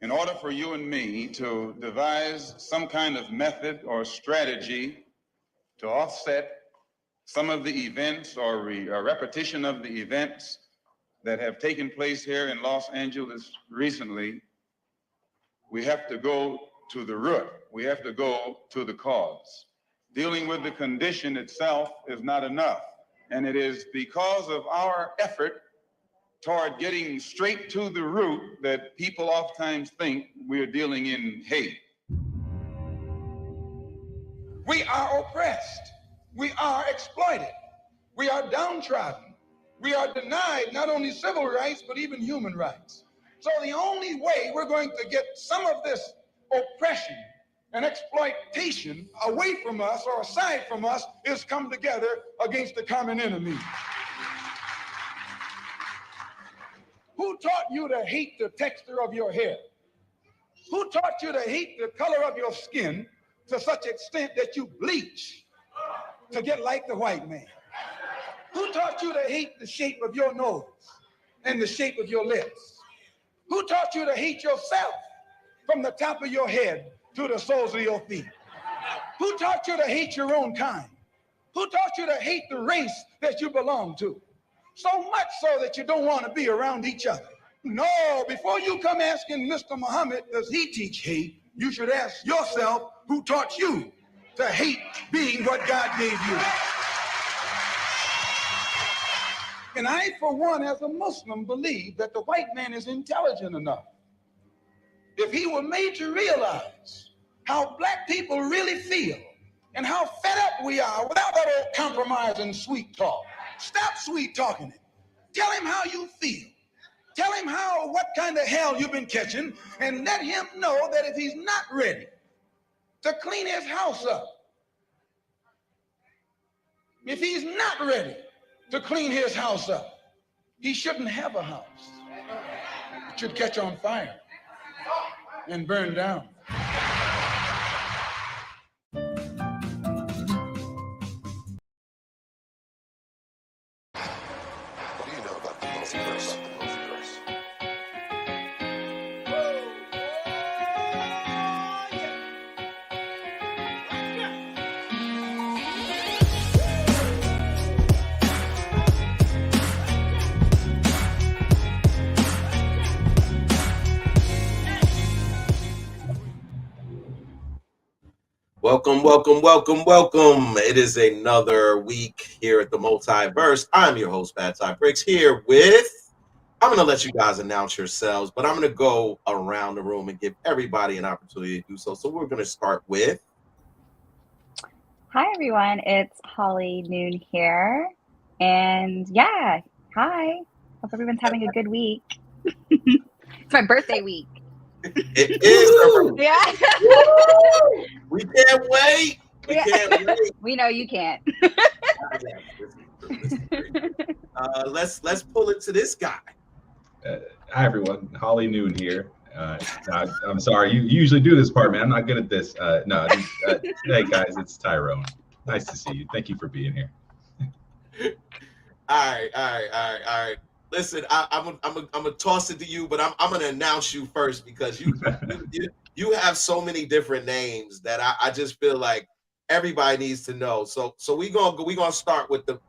in order for you and me to devise some kind of method or strategy to offset some of the events or a repetition of the events that have taken place here in Los Angeles recently, we have to go to the root. We have to go to the cause. Dealing with the condition itself is not enough. And it is because of our effort toward getting straight to the root that people oftentimes think we're dealing in hate. We are oppressed. We are exploited. We are downtrodden. We are denied not only civil rights, but even human rights. So the only way we're going to get some of this oppression and exploitation away from us or aside from us is come together against the common enemy. Who taught you to hate the texture of your hair? Who taught you to hate the color of your skin to such extent that you bleach to get like the white man? Who taught you to hate the shape of your nose and the shape of your lips? Who taught you to hate yourself from the top of your head to the soles of your feet? Who taught you to hate your own kind? Who taught you to hate the race that you belong to? So much so that you don't want to be around each other. No, before you come asking Mr. Muhammad, does he teach hate? You should ask yourself, who taught you to hate being what God gave you? And I, for one, as a Muslim, believe that the white man is intelligent enough. If he were made to realize how black people really feel and how fed up we are without that old compromise and sweet talk. Stop sweet talking it. Tell him how you feel. Tell him what kind of hell you've been catching, and let him know that if he's not ready to clean his house up, if he's not ready to clean his house up, he shouldn't have a house. It should catch on fire and burn down. Welcome, welcome, welcome, welcome. It is another week here at the Multiverse. I'm your host, Bad Ty Briggs, here with, I'm going to let you guys announce yourselves, but I'm going to go around the room and give everybody an opportunity to do so. So we're going to start with. Hi, everyone. It's Holly Noon here. And yeah, hi. Hope everyone's having a good week. It's my birthday week. It is. Yeah. We can't wait. We can't wait. We know you can't. Let's pull it to this guy. Hi everyone, Holly Noon here. I'm sorry, you usually do this part, man. I'm not good at this. Hey guys, it's Tyrone. Nice to see you. Thank you for being here. All right. Listen, I'm gonna toss it to you, but I'm gonna announce you first because you have so many different names that I just feel like everybody needs to know. So we gonna start with the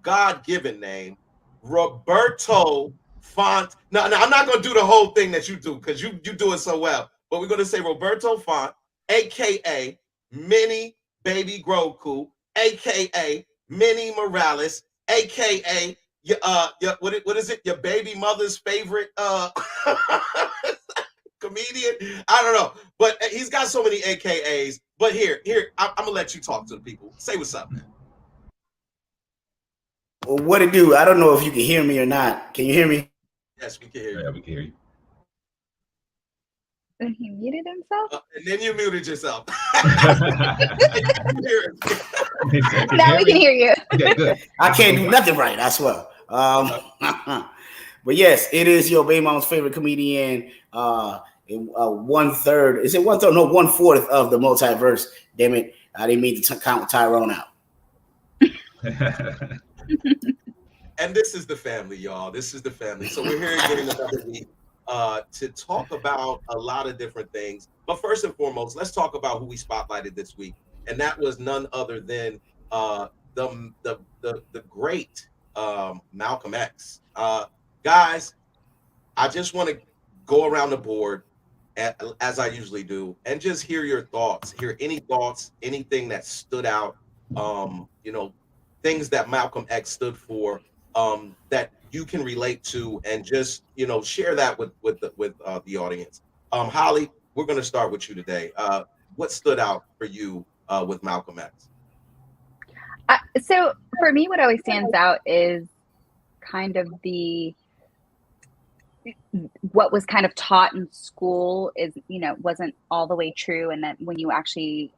God-given name, Roberto Font. No, I'm not gonna do the whole thing that you do because you do it so well. But we're gonna say Roberto Font, aka Mini Baby Groku, aka Mini Morales, aka what is it? Your baby mother's favorite comedian? I don't know, but he's got so many AKAs. But here, I'm gonna let you talk to the people. Say what's up, man. Well, what it do? I don't know if you can hear me or not. Can you hear me? Yes, we can hear you. Yeah, we can hear you. And he muted himself? And then you muted yourself. Now we can hear you. Okay, good. I can't do nothing right, I swear. But yes, it is your baby mom's favorite comedian. 1/3. Is it 1/3? No, 1/4 of the Multiverse. Damn it. I didn't mean to count Tyrone out. And this is the family, y'all. This is the family. So we're here again another week. to talk about a lot of different things. But first and foremost, let's talk about who we spotlighted this week, and that was none other than the great Malcolm X. Guys, I just want to go around the board as I usually do, and just hear your thoughts. Hear any thoughts, anything that stood out. Things that Malcolm X stood for, that you can relate to, and just share that with the audience. Holly, we're going to start with you today. What stood out for you with Malcolm X? So for me, what always stands out is kind of what was kind of taught in school is, wasn't all the way true. And that when you actually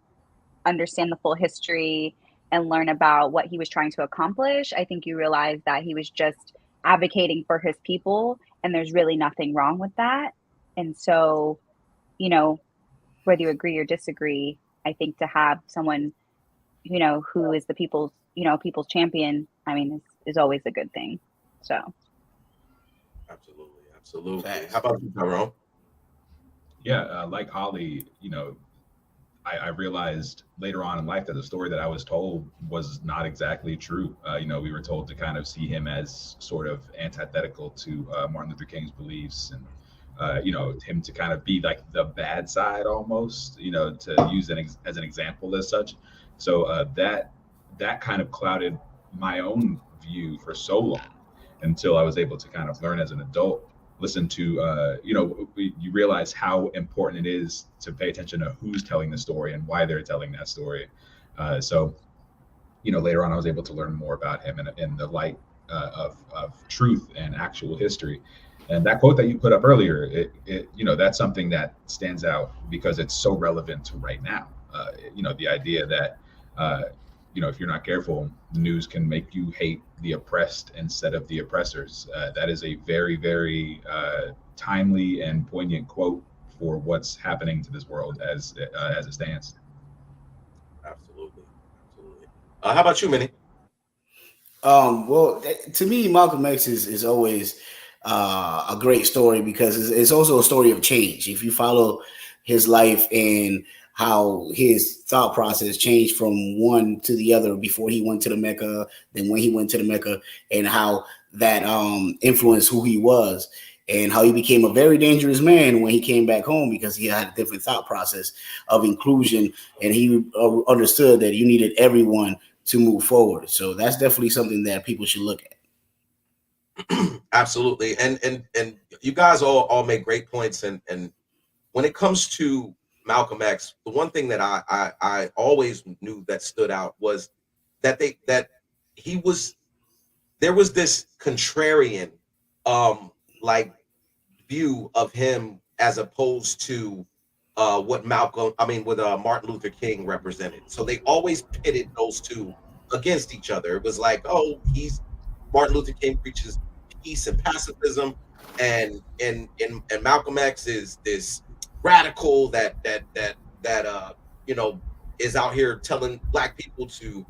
understand the full history and learn about what he was trying to accomplish, I think you realize that he was just advocating for his people, and there's really nothing wrong with that. And so, whether you agree or disagree, I think to have someone, who is the people's champion, is always a good thing. So. Absolutely. How about you, Tyrone? Yeah, like Holly, I realized later on in life that the story that I was told was not exactly true. We were told to kind of see him as sort of antithetical to Martin Luther King's beliefs, and him to kind of be like the bad side almost, to use as an example as such. So that kind of clouded my own view for so long, until I was able to kind of learn as an adult, listen to, you realize how important it is to pay attention to who's telling the story and why they're telling that story. So later on, I was able to learn more about him in the light of truth and actual history. And that quote that you put up earlier, that's something that stands out because it's so relevant to right now. The idea that, if you're not careful, the news can make you hate the oppressed instead of the oppressors. That is a very, very timely and poignant quote for what's happening to this world as it stands. Absolutely. How about you, Minnie? Well, to me, Malcolm X is always a great story because it's also a story of change. If you follow his life and how his thought process changed from one to the other before he went to the Mecca, then when he went to the Mecca, and how that influenced who he was, and how he became a very dangerous man when he came back home because he had a different thought process of inclusion, and he understood that you needed everyone to move forward. So that's definitely something that people should look at. Absolutely. And you guys all make great points. And when it comes to Malcolm X, the one thing that I always knew that stood out was that there was this contrarian view of him as opposed to what Martin Luther King represented. So they always pitted those two against each other. It was like, Martin Luther King preaches peace and pacifism, and Malcolm X is this radical that is out here telling Black people to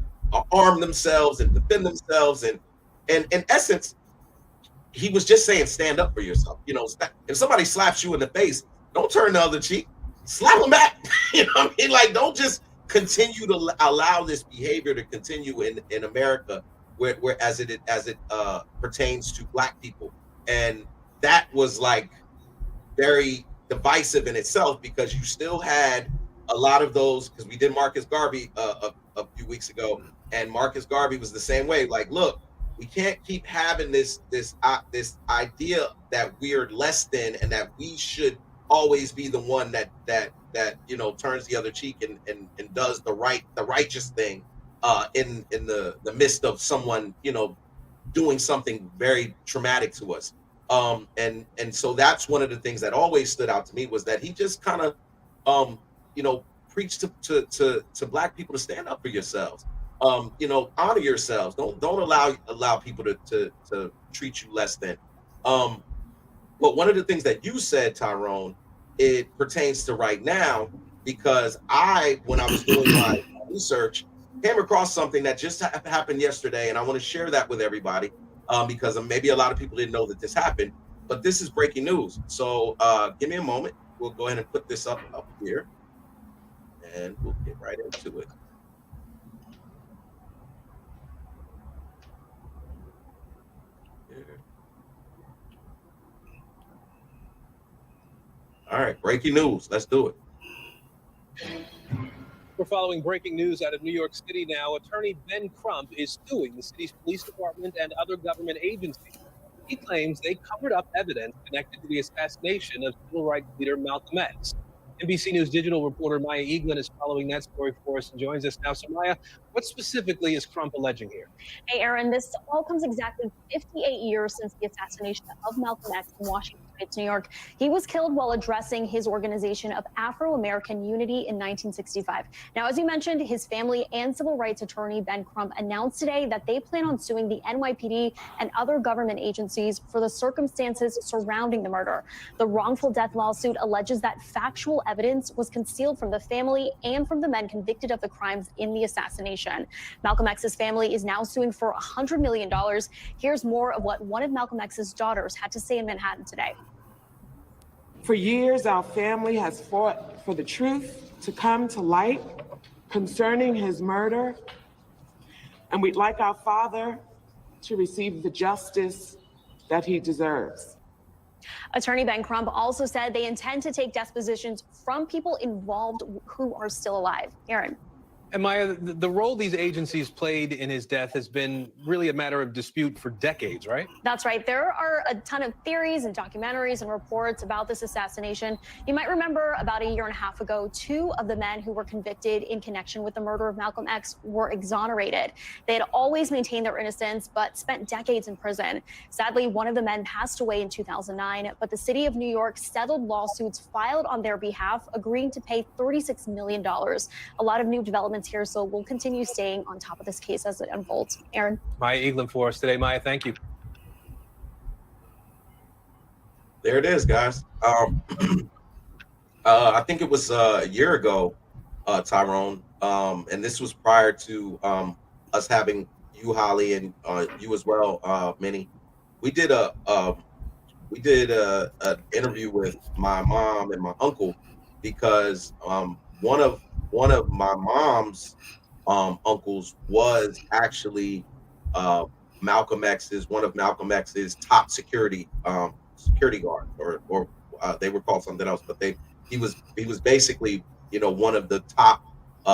arm themselves and defend themselves, and in essence, he was just saying, stand up for yourself. If somebody slaps you in the face, don't turn the other cheek, slap them back. Like, don't just continue to allow this behavior to continue in America, where as it pertains to Black people. And that was like very divisive in itself, because you still had a lot of those, because we did Marcus Garvey a few weeks ago, and Marcus Garvey was the same way. Like, look, we can't keep having this idea that we're less than, and that we should always be the one that turns the other cheek and does the righteous thing in the midst of someone doing something very traumatic to us. And so that's one of the things that always stood out to me, was that he just kind of preached to Black people to stand up for yourselves. Honor yourselves. Don't allow people to treat you less than. But one of the things that you said, Tyrone, it pertains to right now, because when I was doing my research, came across something that just happened yesterday, and I want to share that with everybody, because maybe a lot of people didn't know that this happened. but this is breaking news. So give me a moment. We'll go ahead and put this up here, and we'll get right into it. All right, breaking news. Let's do it. We're following breaking news out of New York City now. Attorney Ben Crump is suing the city's police department and other government agencies. He claims they covered up evidence connected to the assassination of civil rights leader Malcolm X. NBC News digital reporter Maya Eaglin is following that story for us and joins us now. So Maya, what specifically is Crump alleging here? Hey, Aaron, this all comes exactly 58 years since the assassination of Malcolm X in Washington Heights, New York. He was killed while addressing his organization of Afro-American Unity in 1965. Now, as you mentioned, his family and civil rights attorney Ben Crump announced today that they plan on suing the NYPD and other government agencies for the circumstances surrounding the murder. The wrongful death lawsuit alleges that factual evidence was concealed from the family and from the men convicted of the crimes in the assassination. Malcolm X's family is now suing for $100 million. Here's more of what one of Malcolm X's daughters had to say in Manhattan today. For years, our family has fought for the truth to come to light concerning his murder, and we'd like our father to receive the justice that he deserves. Attorney Ben Crump also said they intend to take depositions from people involved who are still alive. Aaron. And Maya, the role these agencies played in his death has been really a matter of dispute for decades, right? That's right. There are a ton of theories and documentaries and reports about this assassination. You might remember about a year and a half ago, 2 of the men who were convicted in connection with the murder of Malcolm X were exonerated. They had always maintained their innocence, but spent decades in prison. Sadly, one of the men passed away in 2009, but the city of New York settled lawsuits filed on their behalf, agreeing to pay $36 million. A lot of new developments here, so we'll continue staying on top of this case as it unfolds. Aaron. Maya Eaglin for us today. Maya, thank you. There it is, guys. I think it was a year ago, Tyrone, and this was prior to us having you, Holly, and you as well, Minnie. We did an interview with my mom and my uncle because one of my mom's uncles was actually one of Malcolm X's top security guard, or they were called something else, but he was basically, one of the top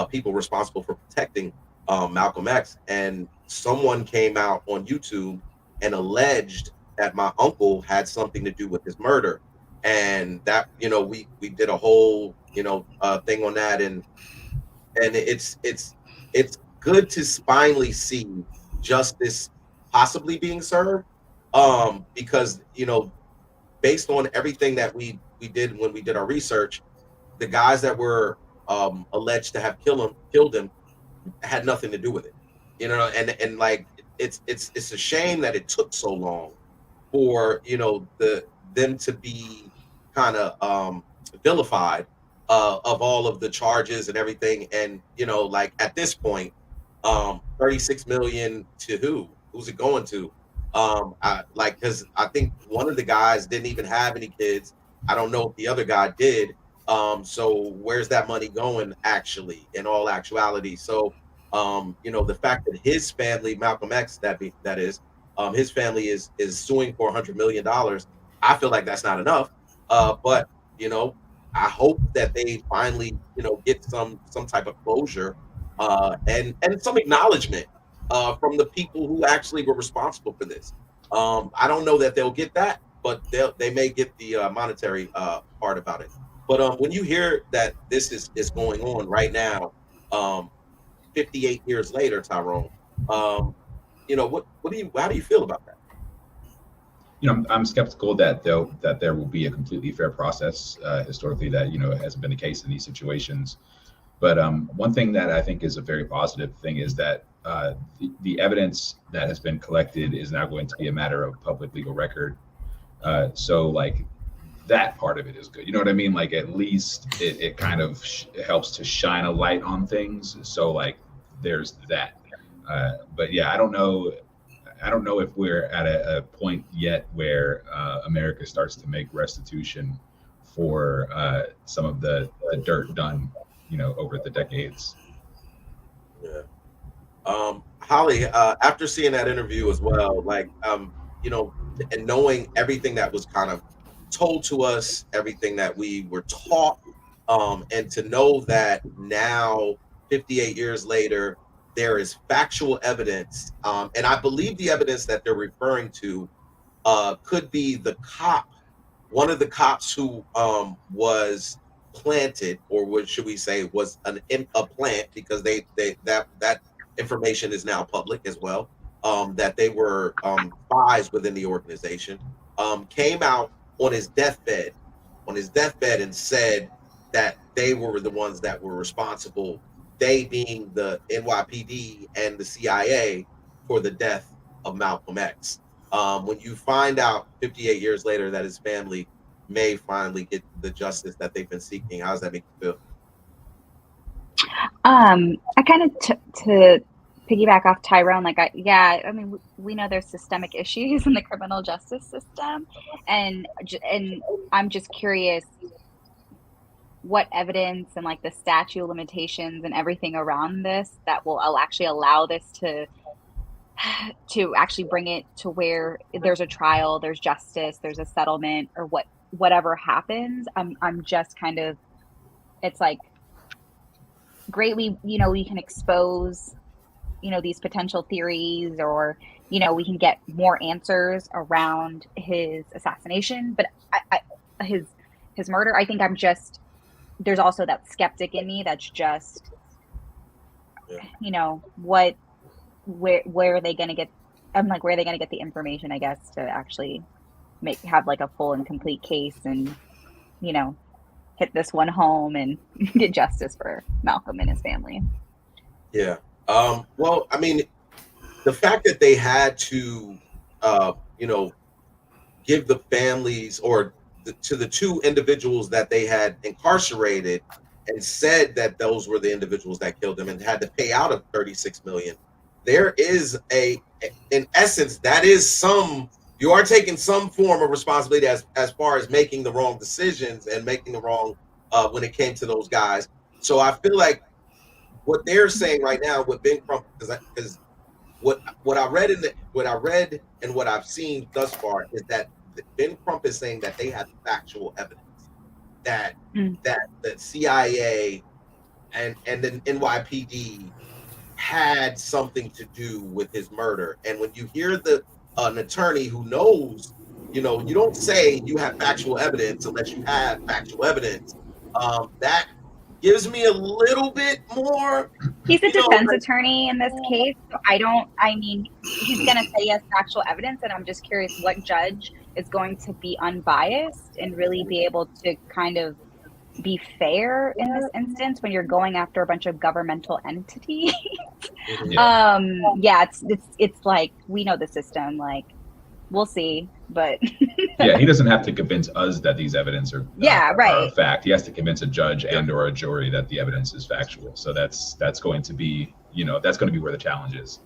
people responsible for protecting Malcolm X. And someone came out on YouTube and alleged that my uncle had something to do with his murder, and that we did a whole thing on that, and it's good to finally see justice possibly being served, because based on everything that we did when we did our research, the guys that were alleged to have killed him had nothing to do with it, and like it's a shame that it took so long for them to be kind of vilified of all of the charges and everything. And like at this point, 36 million to who's it going to? Because I think one of the guys didn't even have any kids. I don't know if the other guy did. So where's that money going actually, in all actuality? So the fact that his family, Malcolm X, that is his family is suing for $100 million, I feel like that's not enough. But I hope that they finally get some type of closure and some acknowledgement from the people who actually were responsible for this. I don't know that they'll get that, but they may get the monetary part about it. But when you hear that this is going on right now, 58 years later, Tyrone, how do you feel about that? I'm skeptical that there will be a completely fair process. Historically, that hasn't been the case in these situations. But one thing that I think is a very positive thing is that the evidence that has been collected is now going to be a matter of public legal record. So like that part of it is good. You know what I mean? Like at least it kind of helps to shine a light on things. So like there's that. But yeah, I don't know. I don't know if we're at a point yet where America starts to make restitution for some of the dirt done, over the decades. Yeah. Holly, after seeing that interview as well, like, and knowing everything that was kind of told to us, everything that we were taught, and to know that now, 58 years later, there is factual evidence, and I believe the evidence that they're referring to could be the cop, one of the cops who was planted, or what should we say, was a plant, because that information is now public as well, that they were spies within the organization, came out on his deathbed and said that they were the ones that were responsible, they being the NYPD and the CIA, for the death of Malcolm X. When you find out 58 years later that his family may finally get the justice that they've been seeking, how does that make you feel? I kind of to piggyback off Tyrone, I mean, we know there's systemic issues in the criminal justice system, and I'm just curious what evidence and like the statute of limitations and everything around this that will actually allow this to actually bring it to where there's a trial, there's justice, there's a settlement, or whatever happens. I'm just kind of, it's like, greatly, we can expose, these potential theories, or, we can get more answers around his assassination, but his murder, I think there's also that skeptic in me that's just, where are they going to get, I'm like, where are they going to get the information, I guess, to actually have like a full and complete case and, hit this one home and get justice for Malcolm and his family. Yeah. Well, I mean, the fact that they had to, give the families, or to the two individuals that they had incarcerated, and said that those were the individuals that killed them, and had to pay out of $36 million. There is in essence, that is you are taking some form of responsibility as far as making the wrong decisions and making the wrong when it came to those guys. So I feel like what they're saying right now with Ben Crump, because what I read and what I've seen thus far is that Ben Crump is saying that they have factual evidence that the CIA and the NYPD had something to do with his murder. And when you hear an attorney who knows, you don't say you have factual evidence unless you have factual evidence. That gives me a little bit more. He's a defense attorney in this case. So he's going to say he has factual evidence, and I'm just curious what judge is going to be unbiased and really be able to kind of be fair in this instance when you're going after a bunch of governmental entities. It's like, we know the system, like, we'll see, but yeah, he doesn't have to convince us that these evidence are are fact. He has to convince a judge and or a jury that the evidence is factual. So that's going to be that's going to be where the challenge is.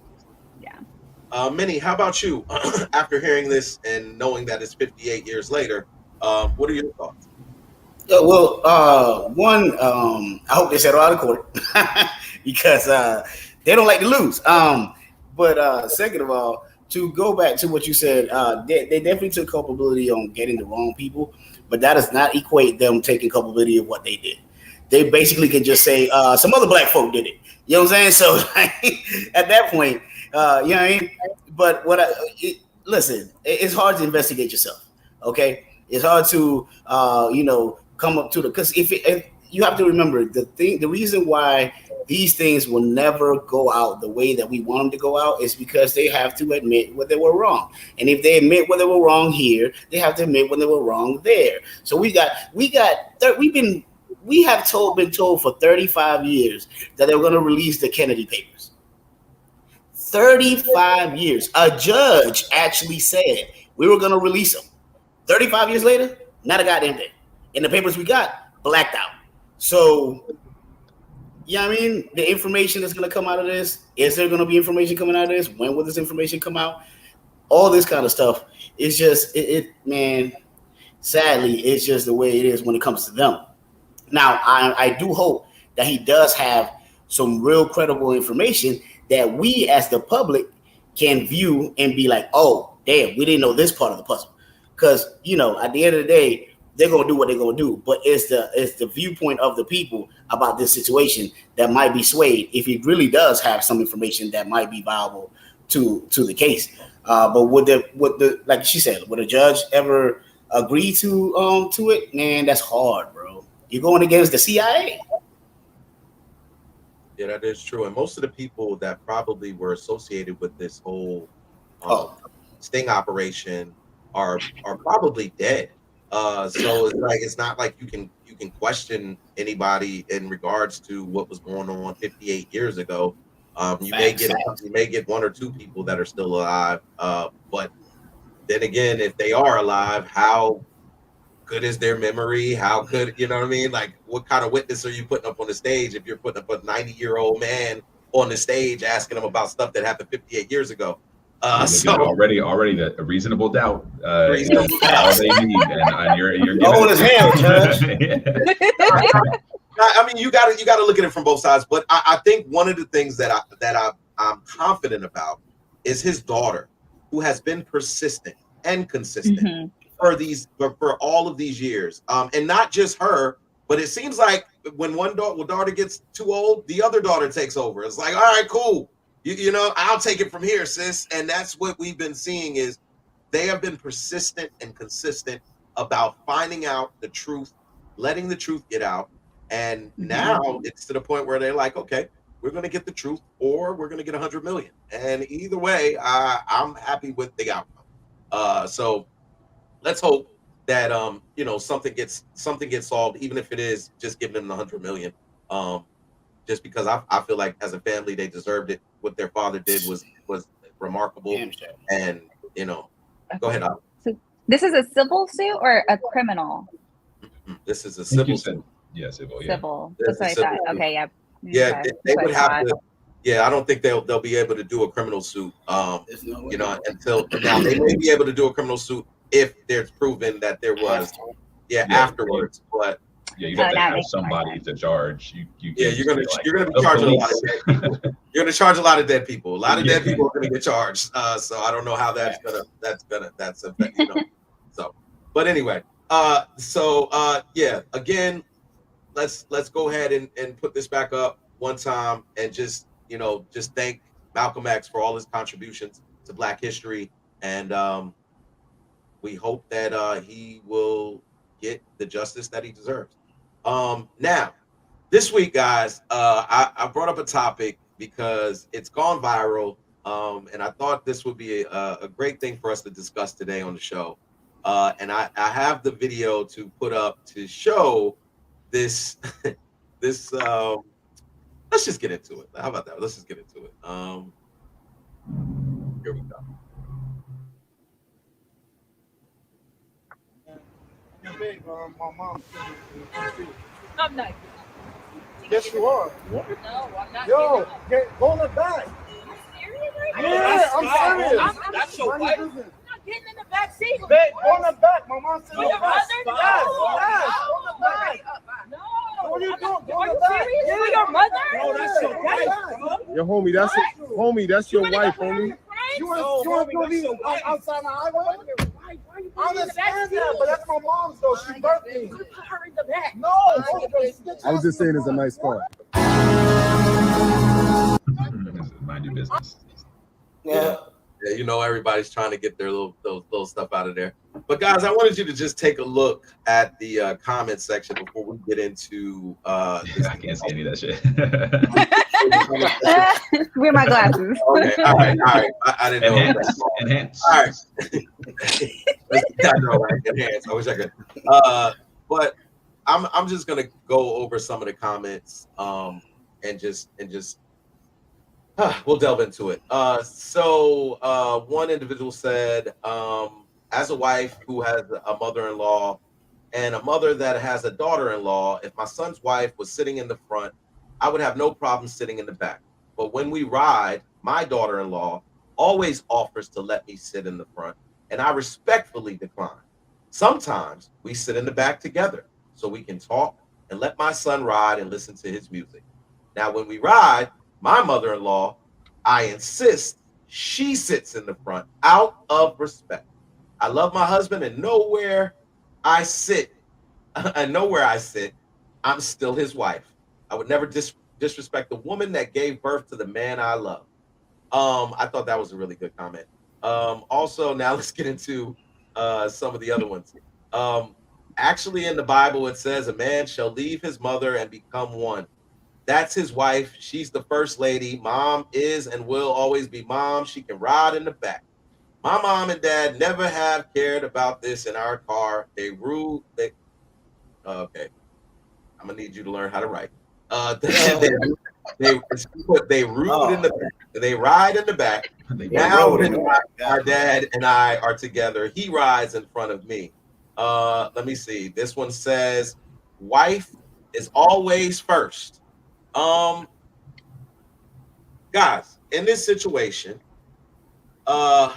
Minnie, how about you? After hearing this and knowing that it's 58 years later, what are your thoughts? One, I hope they settle out of court because they don't like to lose. But second of all, to go back to what you said, they definitely took culpability on getting the wrong people, but that does not equate them taking culpability of what they did. They basically can just say some other black folk did it. You know what I'm saying? So at that point, you know what I mean? But listen, it's hard to investigate yourself. Okay, it's hard to come up to because if you have to remember the reason why these things will never go out the way that we want them to go out is because they have to admit where they were wrong. And if they admit where they were wrong here, they have to admit when they were wrong there. So we have been told for 35 years that they were going to release the Kennedy papers. 35 years. A judge actually said we were going to release them. 35 years later, not a goddamn thing. And the papers we got, blacked out. So, I mean, the information that's going to come out of this, is there going to be information coming out of this? When will this information come out? all this kind of stuff. It's just man. Sadly, it's just the way it is when it comes to them. Now, I do hope that he does have some real credible information that we as the public can view and be like, oh, damn, we didn't know this part of the puzzle. Because, you know, at the end of the day, they're going to do what they're going to do. But it's the viewpoint of the people about this situation that might be swayed if he really does have some information that might be viable to the case. But would the like she said, would a judge ever agree to it? Man, that's hard, bro. You're going against the CIA. Yeah, that is true. And most of the people that probably were associated with this whole sting operation are probably dead. So it's not like you can question anybody in regards to what was going on 58 years ago. You may get one or two people that are still alive. But then again, if they are alive, how good is their memory? How good, you know what I mean? Like, what kind of witness are you putting up on the stage if you're putting up a 90-year-old man on the stage asking him about stuff that happened 58 years ago? So already a reasonable doubt. Reasonable doubt. All they need, and you're going his hand, Judge. I mean, you got to look at it from both sides. But I think one of the things that I'm confident about is his daughter, who has been persistent and consistent for all of these years, and not just her, but it seems like when one daughter gets too old, the other daughter takes over. It's like, all right, cool, you know, I'll take it from here, sis. And that's what we've been seeing is they have been persistent and consistent about finding out the truth, letting the truth get out. And now it's to the point where they're like, okay, we're going to get the truth or we're going to get 100 million. And either way, I'm happy with the outcome. So let's hope that, you know, something gets solved, even if it is just giving them the 100 million. Just because I feel like as a family, they deserved it. What their father did was remarkable. And, you know, go ahead, Al. So this is a civil suit or a criminal? This is a civil suit. Yeah, civil. Yeah. Civil. That's what I thought. Okay, yeah. Yeah, they would have to. Yeah, I don't think they'll be able to do a criminal suit. You know, until now they may be able to do a criminal suit if there's proven that there was. Afterwards, but you'd have to have somebody to charge. You're gonna be charging a lot of dead people. You're gonna charge a lot of dead people. A lot of dead people are gonna get charged. So I don't know how that's gonna you know. So, but anyway, again, let's go ahead and put this back up one time and just thank Malcolm X for all his contributions to Black history, and we hope that he will get the justice that he deserves. Now, this week, guys, I brought up a topic because it's gone viral, and I thought this would be a great thing for us to discuss today on the show. And I have the video to put up to show this. Let's just get into it. How about that? Let's just get into it. Here we go. My mom. I'm not. Yes, you are. No, I'm not. Yo, go in the back. Yeah, I'm serious. That's your wife. I'm not getting in the back seat. Babe, go in the back. My mom said Your mother? Yes. No. No. What are you doing? Go Are in you the back. serious? Yeah. For your mother? No, that's your wife. Yo, homie, that's your wife, homie. You want to leave outside the highway? I understand that, but that's my mom's though. She birthed me. Put her in the back. No, I was just saying it's a nice car. Mind your business. Yeah, you know, everybody's trying to get their little stuff out of there. But guys, I wanted you to just take a look at the comment section before we get into I can't see any of that shit. Wear my glasses. Okay, all right. I didn't know. Enhance. All right. I know, right? Enhance. I wish I could. But I'm just gonna go over some of the comments and just we'll delve into it. So one individual said, as a wife who has a mother-in-law and a mother that has a daughter-in-law, if my son's wife was sitting in the front, I would have no problem sitting in the back. But when we ride, my daughter-in-law always offers to let me sit in the front, and I respectfully decline. Sometimes we sit in the back together so we can talk and let my son ride and listen to his music. Now, when we ride, my mother-in-law, I insist she sits in the front out of respect. I love my husband, and nowhere I sit, I'm still his wife. I would never disrespect the woman that gave birth to the man I love. I thought that was a really good comment. Also, now let's get into some of the other ones. Actually, in the Bible, it says a man shall leave his mother and become one. That's his wife. She's the first lady. Mom is and will always be mom. She can ride in the back. My mom and dad never have cared about this in our car. They rude. Okay. I'm gonna need you to learn how to write. They rude in the back. They ride in the back. Now when our dad and I are together, he rides in front of me. Let me see. This one says, wife is always first. Guys, in this situation, how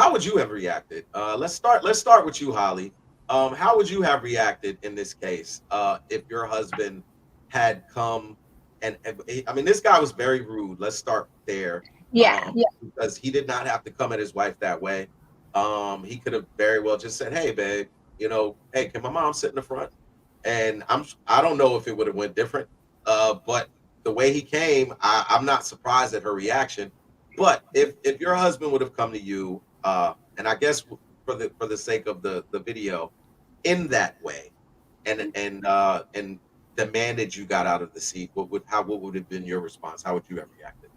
would you have reacted? Let's start with you, Holly. How would you have reacted in this case if your husband had come and I mean, this guy was very rude. Let's start there. Yeah. Because he did not have to come at his wife that way. He could have very well just said, "Hey, babe, hey, can my mom sit in the front?" And I don't know if it would have went different. But the way he came, I'm not surprised at her reaction. But if your husband would have come to you, and I guess for the sake of the video, in that way, and demanded you got out of the seat, what would have been your response? How would you have reacted?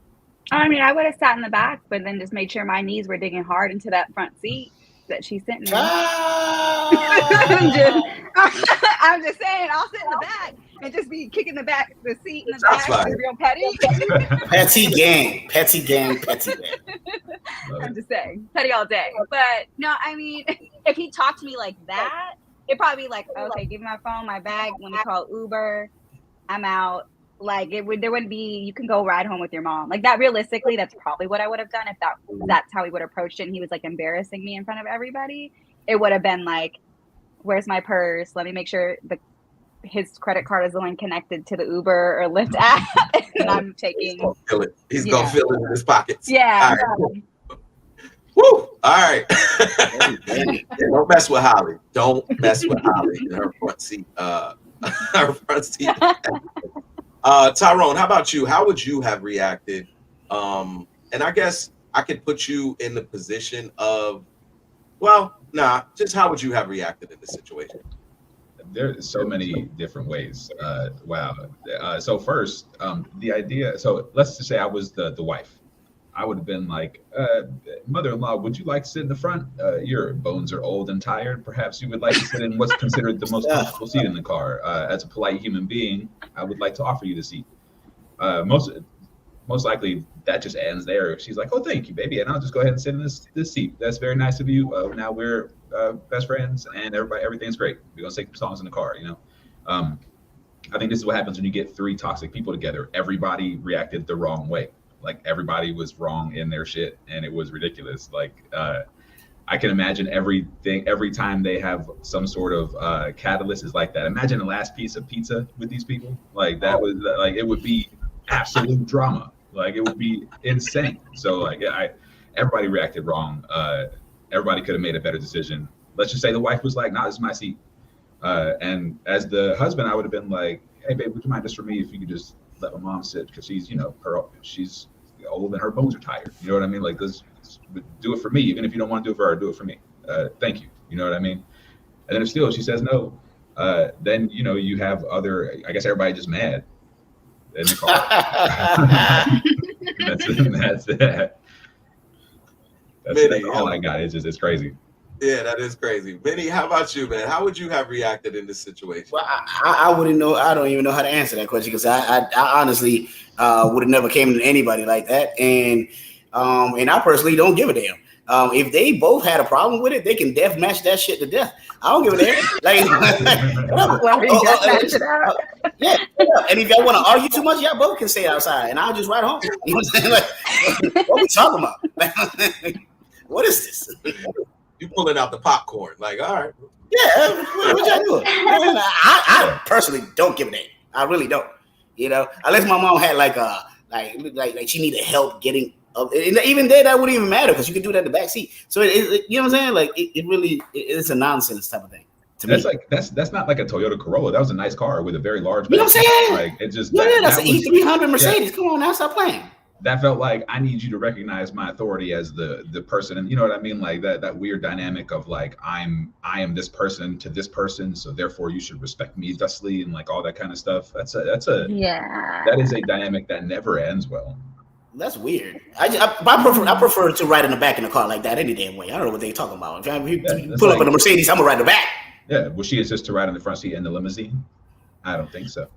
I mean, I would have sat in the back, but then just made sure my knees were digging hard into that front seat that she's sitting in. I'm just saying, I'll sit in the back and just be kicking the seat in the back. Real petty. Petty gang. I'm just saying, petty all day. But no, I mean, if he talked to me like that, it'd probably be like, okay, give me my phone, my bag. Let me call Uber. I'm out. Like there wouldn't be, you can go ride home with your mom. Like that, realistically, that's probably what I would have done if that's how he would have approached it and he was like embarrassing me in front of everybody. It would have been like, where's my purse? Let me make sure his credit card is the one connected to the Uber or Lyft app. And I'm taking. He's gonna fill it in his pockets. Yeah. All right. Woo! All right. Don't mess with Holly. Don't mess with Holly in her front seat. Tyrone, how about you? How would you have reacted? And I guess I could put you in the position of, just how would you have reacted in this situation? There's so many different ways. Wow. So first, the idea. So let's just say I was the wife. I would have been like, mother-in-law, would you like to sit in the front? Your bones are old and tired. Perhaps you would like to sit in what's considered the most comfortable seat in the car. As a polite human being, I would like to offer you the seat. Most likely that just ends there. She's like, oh, thank you, baby. And I'll just go ahead and sit in this seat. That's very nice of you. Now we're best friends and everything's great. We're going to sing some songs in the car, I think this is what happens when you get three toxic people together. Everybody reacted the wrong way. Like everybody was wrong in their shit and it was ridiculous. Like I can imagine every time they have some sort of catalyst is like that. Imagine the last piece of pizza with these people. Like that was like, it would be absolute drama. Like it would be insane. So like everybody reacted wrong. Everybody could have made a better decision. Let's just say the wife was like, nah, this is my seat. And as the husband, I would have been like, hey babe, would you mind just for me if you could just let my mom sit, because she's she's old and her bones are tired. You know what I mean? Like this, do it for me. Even if you don't want to do it for her, do it for me. Thank you. You know what I mean? And then if still she says no, then you have other. I guess everybody just mad in the car. That's it. That's all I got. It's crazy. Yeah, that is crazy. Vinny, how about you, man? How would you have reacted in this situation? Well, I wouldn't know. I don't even know how to answer that question because I honestly would have never came to anybody like that, and I personally don't give a damn. If they both had a problem with it, they can death match that shit to death. I don't give a damn. Like, yeah. And if y'all want to argue too much, y'all both can stay outside, and I'll just ride home. You know what I'm saying? Like, what we talking about? What is this? You pulling out the popcorn? Like, all right. Yeah, what y'all doing? I personally don't give a damn. I really don't. You know, unless my mom had like she needed help getting up, and even then that wouldn't even matter because you can do that in the back seat. So you know what I'm saying? Like it really it's a nonsense type of thing. That's like that's not like a Toyota Corolla. That was a nice car with a very large. You know what I'm saying? Like it just that's an E300 Mercedes. Yeah. Come on now, stop playing. That felt like I need you to recognize my authority as the person, and you know what I mean, like that weird dynamic of like I am this person to this person, so therefore you should respect me thusly, and like all that kind of stuff. That is a dynamic that never ends well. That's weird. I prefer to ride in the back in the car like that any damn way. I don't know what they're talking about. If you pull up in a Mercedes, I'm gonna ride in the back. Yeah, was she just to ride in the front seat in the limousine? I don't think so.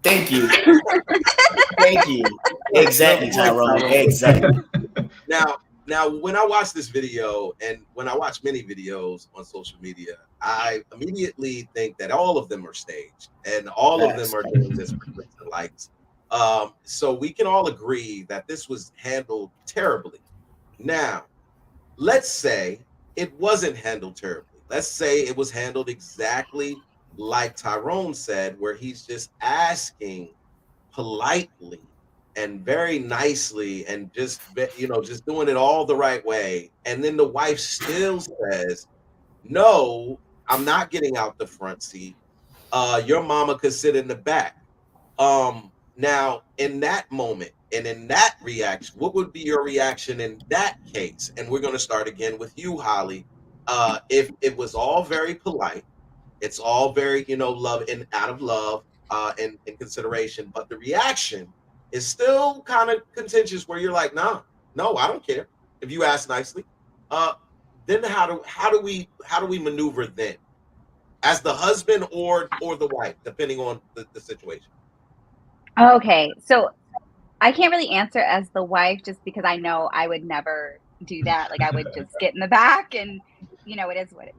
Thank you. Thank you. Exactly, Tyrone. Exactly. Now, when I watch this video, and when I watch many videos on social media, I immediately think that all of them are staged, and all of them are doing this for clicks and likes. So we can all agree that this was handled terribly. Now, let's say it wasn't handled terribly. Let's say it was handled exactly like Tyrone said, where he's just asking politely and very nicely and just doing it all the right way. And then the wife still says, no, I'm not getting out the front seat. Your mama could sit in the back. Now, in that moment and in that reaction, what would be your reaction in that case? And we're going to start again with you, Holly. If it was all very polite, it's all very, love and out of love and consideration, but the reaction is still kind of contentious where you're like, no, I don't care. If you ask nicely, then how do we maneuver then as the husband or the wife, depending on the situation? Okay, so I can't really answer as the wife just because I know I would never do that. Like I would just get in the back and, it is what,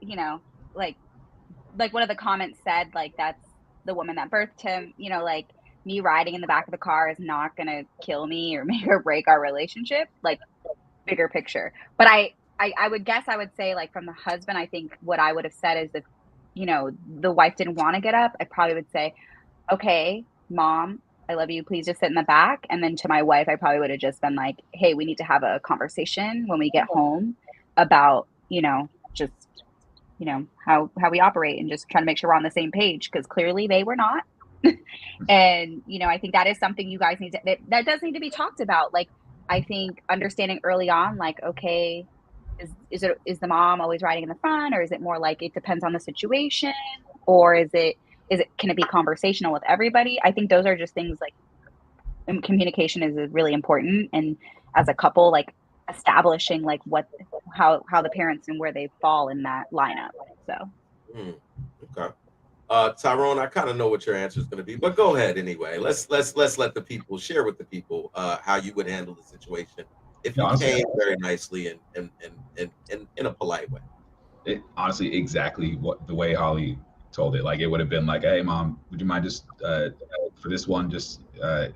like one of the comments said, like that's the woman that birthed him, like me riding in the back of the car is not going to kill me or make or break our relationship, like bigger picture. But I would guess I would say like from the husband, I think what I would have said is if, the wife didn't want to get up, I probably would say, okay, mom, I love you. Please just sit in the back. And then to my wife, I probably would have just been like, hey, we need to have a conversation when we get home about, just, how we operate and just trying to make sure we're on the same page because clearly they were not. And, I think that is something you guys need to, that does need to be talked about. Like, I think understanding early on, like, okay, is the mom always riding in the front, or is it more like it depends on the situation, or can it be conversational with everybody? I think those are just things like communication is really important. And as a couple, like establishing like how the parents and where they fall in that lineup. So. Okay. Tyrone, I kind of know what your answer is going to be, but go ahead anyway. Let's let the people share with the people how you would handle the situation if you came very nicely and in a polite way. It honestly exactly the way Holly told it. Like it would have been like, hey mom, would you mind just for this one, just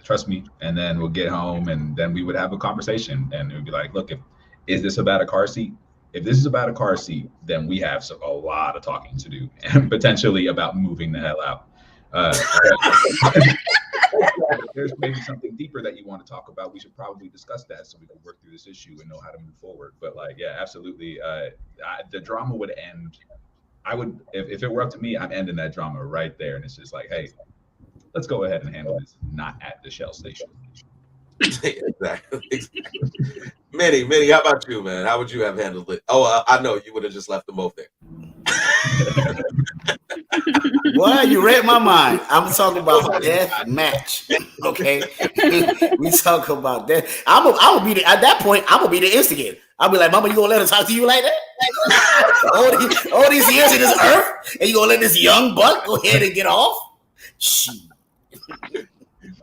trust me, and then we'll get home and then we would have a conversation and it would be like, look, is this about a car seat? If this is about a car seat, then we have a lot of talking to do and potentially about moving the hell out. There's maybe something deeper that you want to talk about. We should probably discuss that so we can work through this issue and know how to move forward. But like, yeah, absolutely. The drama would end. I would, if it were up to me, I'm ending that drama right there. And it's just like, hey, let's go ahead and handle this, not at the Shell station. Exactly. Minnie, how about you, man? How would you have handled it? I know you would have just left them both there. Well, you read my mind. I'm talking about death match. Okay, we talk about that. I'm gonna be at that point. I'm gonna be the instigator. I'll be like, Mama, you gonna let her talk to you like that? all these years in this earth, and you gonna let this young buck go ahead and get off? Shit.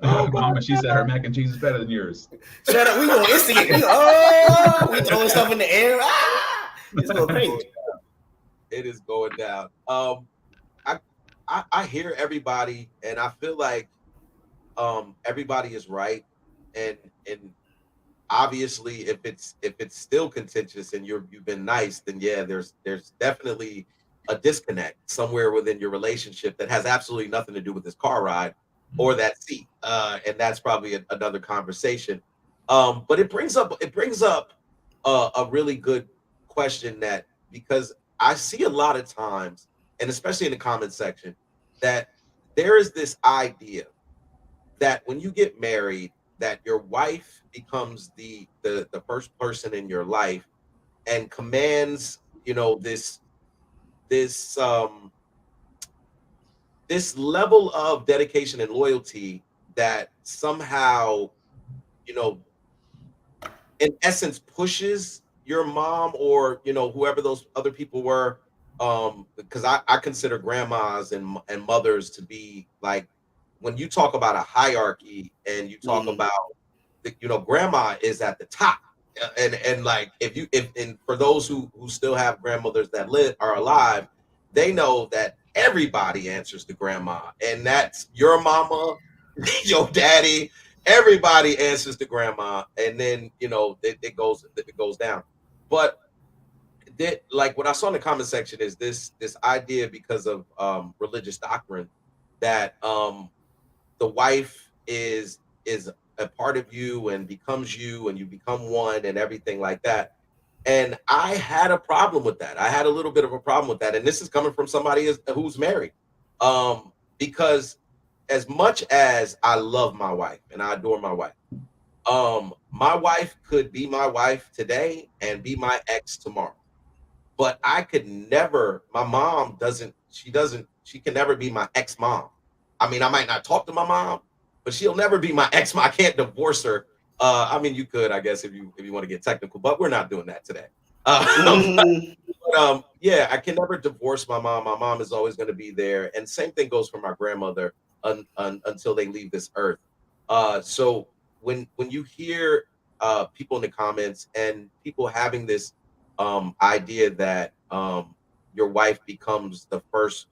Mama, she said her mac and cheese is better than yours. Shut up. We gonna instigate. We throwing stuff in the air. It's going crazy. It is going down. I hear everybody, and I feel like everybody is right, and obviously if it's still contentious and you've been nice, then yeah, there's definitely a disconnect somewhere within your relationship that has absolutely nothing to do with this car ride or that seat, and that's probably another conversation. But it brings up a really good question, that because I see a lot of times, and especially in the comment section, that there is this idea that when you get married, that your wife becomes the first person in your life and commands, this level of dedication and loyalty that somehow, in essence, pushes your mom or whoever those other people were, because I consider grandmas and mothers to be like, when you talk about a hierarchy and you talk about grandma is at the top, and like if for those who still have grandmothers that are alive, they know that everybody answers to grandma, and that's your mama, your daddy, everybody answers to grandma, and then it goes down. But like what I saw in the comment section is this idea, because of religious doctrine, that the wife is a part of you and becomes you, and you become one and everything like that. And I had a problem with that. I had a little bit of a problem with that. And this is coming from somebody who's married. Because as much as I love my wife and I adore my wife, my wife could be my wife today and be my ex tomorrow. But I could never, my mom she can never be my ex-mom. I mean, I might not talk to my mom, but she'll never be my ex-mom. I can't divorce her. I mean, you could, I guess, if you want to get technical, but we're not doing that today. Yeah, I can never divorce my mom. My mom is always going to be there. And same thing goes for my grandmother until they leave this earth. So when you hear people in the comments and people having this idea that your wife becomes the first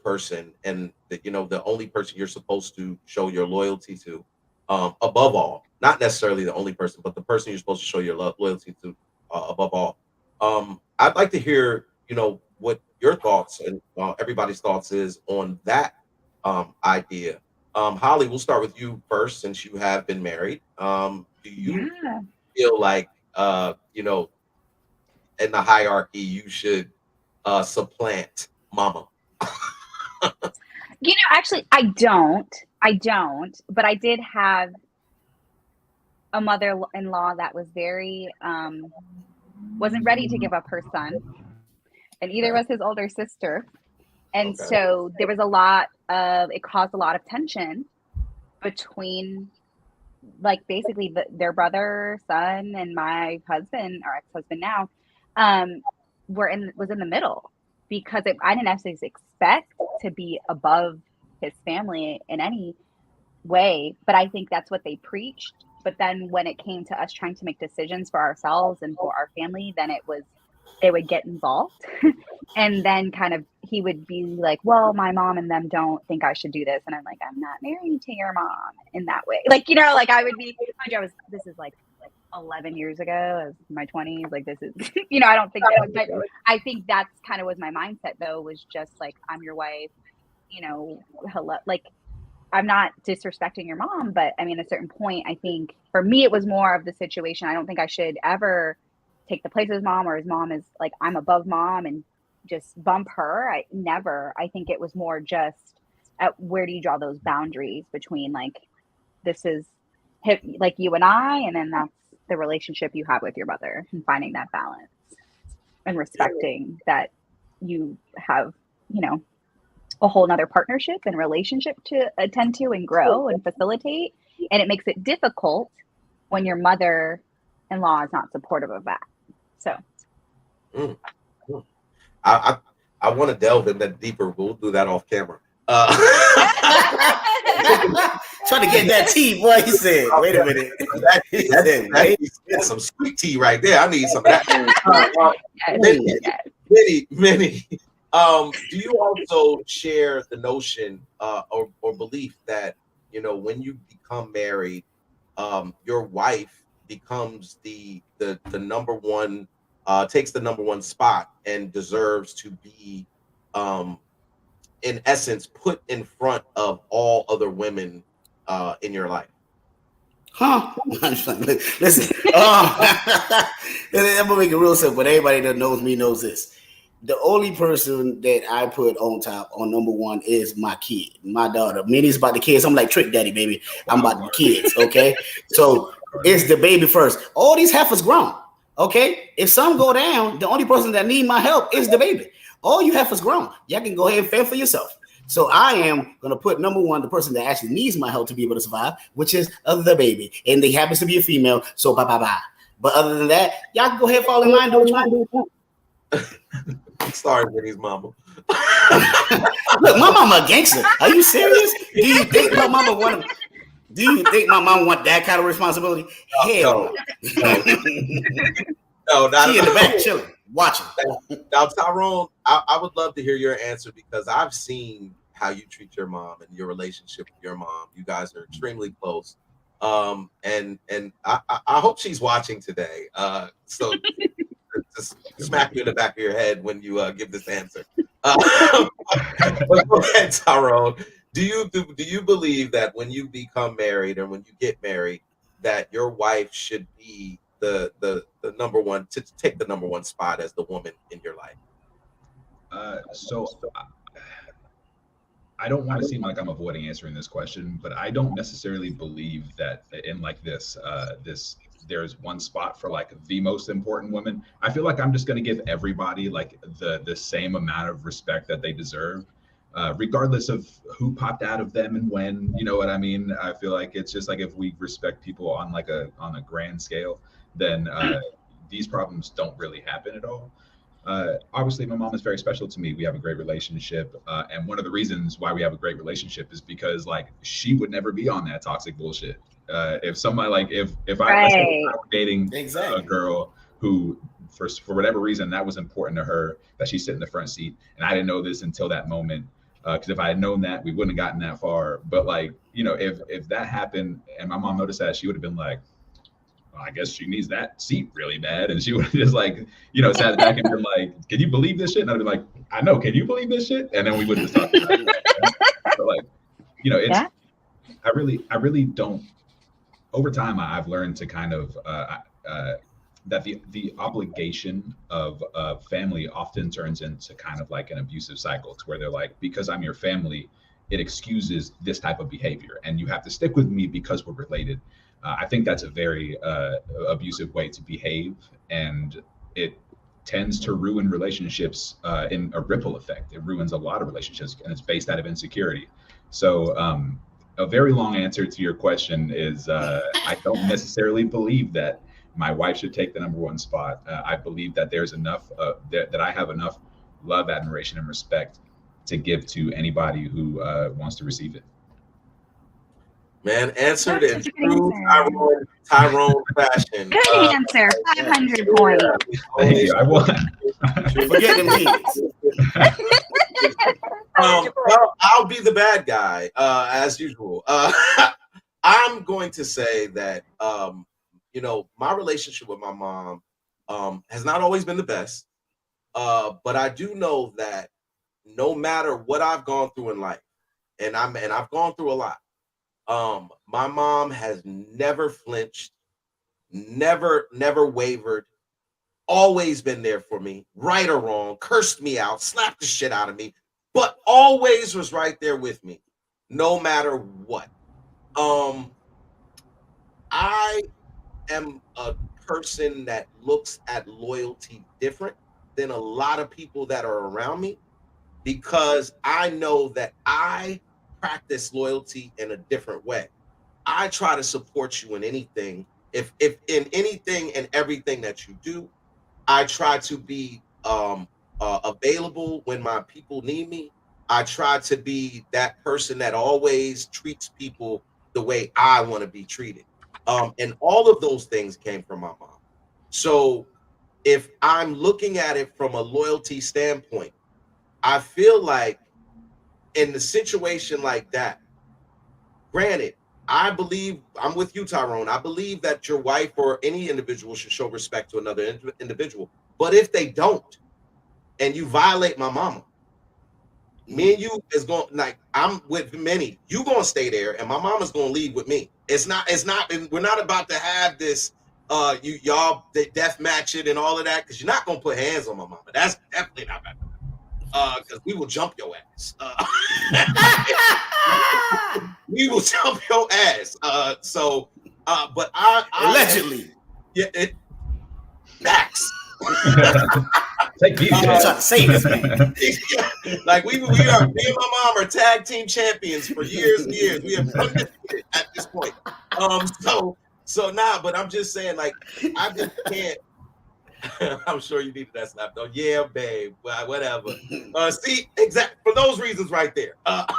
person, and the only person you're supposed to show your loyalty to, above all, not necessarily the only person, but the person you're supposed to show your loyalty to, above all. I'd like to hear what your thoughts and everybody's thoughts is on that idea. Holly, we'll start with you first, since you have been married. Do you feel like in the hierarchy you should supplant mama? Actually, I don't, but I did have a mother-in-law that was very, wasn't ready to give up her son, and either was his older sister. And so there was it caused a lot of tension between, like, basically their brother, son, and my husband, or ex-husband now, was in the middle, because I didn't actually expect to be above his family in any way, but I think that's what they preached. But then when it came to us trying to make decisions for ourselves and for our family, then they would get involved. And then kind of he would be like, well, my mom and them don't think I should do this. And I'm like, I'm not married to your mom in that way. Like, I would be, this is like 11 years ago, I was in my 20s. Like, this is, I don't think that, but I think that's kind of was my mindset, though, was just like, I'm your wife, hello, like, I'm not disrespecting your mom, but I mean, at a certain point, I think for me, it was more of the situation. I don't think I should ever take the place of his mom, or his mom is like, I'm above mom and just bump her. I think it was more just where do you draw those boundaries between, like, this is like you and I, and then that's the relationship you have with your mother, and finding that balance and respecting that you have, a whole nother partnership and relationship to attend to and grow and facilitate. And it makes it difficult when your mother-in-law is not supportive of that. So I want to delve in that deeper. We'll do that off camera. Trying to get that tea, boy. He said, wait a minute. He said, wait. That's some sweet tea right there. I need some of that. Many. Do you also share the notion or belief that, you know, when you become married, your wife becomes the number one, takes the number one spot and deserves to be, in essence, put in front of all other women in your life? Huh? Listen, I'm gonna make it real simple. But everybody that knows me knows this. The only person that I put on top on number one is my kid, my daughter. Minnie's about the kids. I'm like Trick Daddy, baby. I'm about the kids. Okay, so it's the baby first. All these heifers grown. Okay, if some go down, the only person that need my help is the baby. All you heifers grown. Y'all can go ahead and fend for yourself. So I am going to put number one, the person that actually needs my help to be able to survive, which is the baby. And they happens to be a female, so bye. But other than that, y'all can go ahead and fall in line, do what you want to do. Sorry, Winnie's mama. Look, my mama a gangster. Are you serious? Do you think my mama want that kind of responsibility? Hell no. No, not she in the back chilling, watching. Now, Tyrone, I would love to hear your answer because I've seen how you treat your mom and your relationship with your mom. You guys are extremely close. And I hope she's watching today. So just smack you in the back of your head when you give this answer. But go ahead, Tyrone. Do you believe that when you become married or when you get married, that your wife should be the number one, to take the number one spot as the woman in your life? So I don't want to seem like I'm avoiding answering this question, but I don't necessarily believe that in like this there's one spot for like the most important woman. I feel like I'm just going to give everybody like the same amount of respect that they deserve, regardless of who popped out of them and when. You know what I mean? I feel like it's just like if we respect people on like on a grand scale, then these problems don't really happen at all. Obviously, my mom is very special to me. We have a great relationship, and one of the reasons why we have a great relationship is because like she would never be on that toxic bullshit. If somebody like if I was dating a girl who for whatever reason that was important to her that she sit in the front seat, and I didn't know this until that moment, because if I had known that, we wouldn't have gotten that far. But like, you know, if that happened and my mom noticed that, she would have been like, I guess she needs that seat really bad. And she would have just like, you know, sat back and been like, can you believe this shit? And I'd be like, I know, can you believe this shit? And then we would just talk about it. But like, you know, it's, I really don't, over time, I've learned to kind of, that the obligation of family often turns into kind of like an abusive cycle to where they're like, because I'm your family, it excuses this type of behavior. And you have to stick with me because we're related. I think that's a very abusive way to behave, and it tends to ruin relationships in a ripple effect. It ruins a lot of relationships, and it's based out of insecurity. So a very long answer to your question is I don't necessarily believe that my wife should take the number one spot. I believe that there's enough, that I have enough love, admiration, and respect to give to anybody who wants to receive it. Man, answered in true Tyrone fashion. Good answer. 500 points. Thank you. I won. Forget them kids. Well, I'll be the bad guy, as usual. I'm going to say that, you know, my relationship with my mom has not always been the best, but I do know that no matter what I've gone through in life, and I've gone through a lot, my mom has never flinched, never wavered, always been there for me, right or wrong, cursed me out, slapped the shit out of me, but always was right there with me, no matter what. I am a person that looks at loyalty different than a lot of people that are around me, because I know that I practice loyalty in a different way. I try to support you in anything. If in anything and everything that you do, I try to be available when my people need me. I try to be that person that always treats people the way I want to be treated. And all of those things came from my mom. So if I'm looking at it from a loyalty standpoint, I feel like in the situation like that, granted, I believe I'm with you, Tyrone. I believe that your wife or any individual should show respect to another individual. But if they don't, and you violate my mama, me and you is going, like, I'm with many. You gonna stay there, and my mama's gonna leave with me. It's not. We're not about to have this. Y'all death match it and all of that, because you're not gonna put hands on my mama. That's definitely not bad. Because we will jump your ass. We will jump your ass. But I allegedly. Yeah, Max. Take these. I'm trying to say this, man. Like me and my mom are tag team champions for years and years. We have undefeated at this point. But I'm just saying, like, I just can't. I'm sure you needed that slap though. Yeah, babe. Well, whatever. See, exactly for those reasons right there. But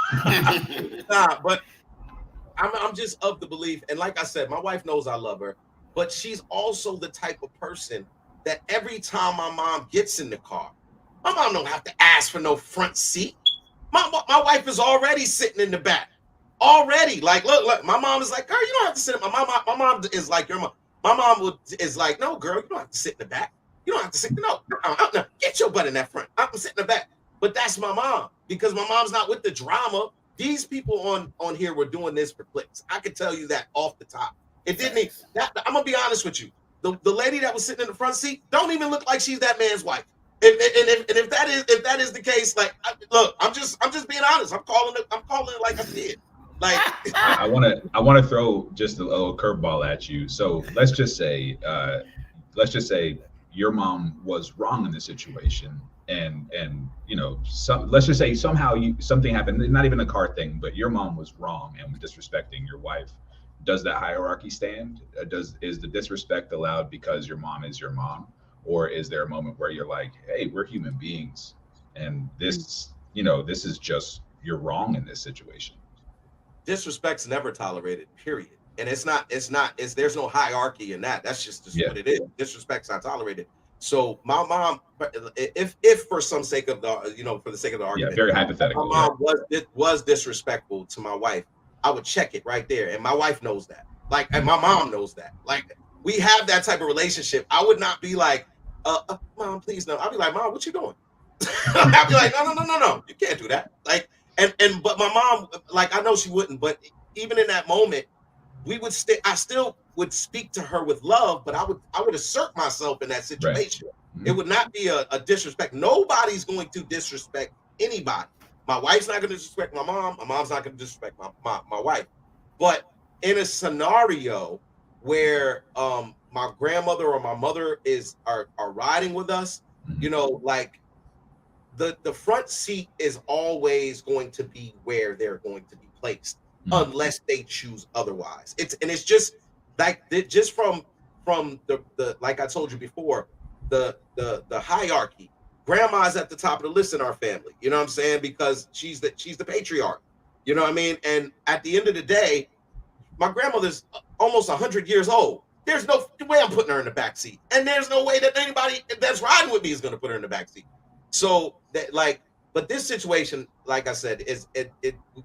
I'm just of the belief, and like I said, my wife knows I love her, but she's also the type of person that every time my mom gets in the car, my mom don't have to ask for no front seat. My wife is already sitting in the back. Already. Like, look, my mom is like, girl, you don't have to sit in my mom is like your mom. My mom is like, no, girl, you don't have to sit in the back. You don't have to sit. No, get your butt in that front. I'm sitting in the back. But that's my mom, because my mom's not with the drama. These people on here were doing this for clicks. I can tell you that off the top. It didn't even, I'm gonna be honest with you. The lady that was sitting in the front seat don't even look like she's that man's wife. And if that is the case, like, look, I'm just being honest. I'm calling it like I did. Like, I want to throw just a little curveball at you. So let's just say your mom was wrong in the situation, and let's just say somehow something happened, not even a car thing, but your mom was wrong and disrespecting your wife. Does that hierarchy stand? Is the disrespect allowed because your mom is your mom, or is there a moment where you're like, hey, we're human beings, and this is just, you're wrong in this situation? Disrespect's never tolerated, period. And there's no hierarchy in that. That's just what it is. Disrespect's not tolerated. So my mom, if for some sake of the, for the sake of the argument, very hypothetical, my mom was disrespectful to my wife, I would check it right there. And my wife knows that. Like, and my mom knows that. Like, we have that type of relationship. I would not be like, Mom, please no. I'd be like, Mom, what you doing? I'd be like, no, you can't do that. Like, but my mom, like, I know she wouldn't, but even in that moment, I still would speak to her with love, but I would assert myself in that situation. Right. It would not be a disrespect. Nobody's going to disrespect anybody. My wife's not going to disrespect my mom. My mom's not going to disrespect my wife. But in a scenario where my grandmother or my mother are riding with us, like, the front seat is always going to be where they're going to be placed, unless they choose otherwise. It's just like, just from the like I told you before, the hierarchy. Grandma's at the top of the list in our family. You know what I'm saying? Because she's the patriarch. You know what I mean? And at the end of the day, my grandmother's almost 100 years old. There's no way I'm putting her in the back seat, and there's no way that anybody that's riding with me is going to put her in the back seat. So that, like, but this situation, like I said,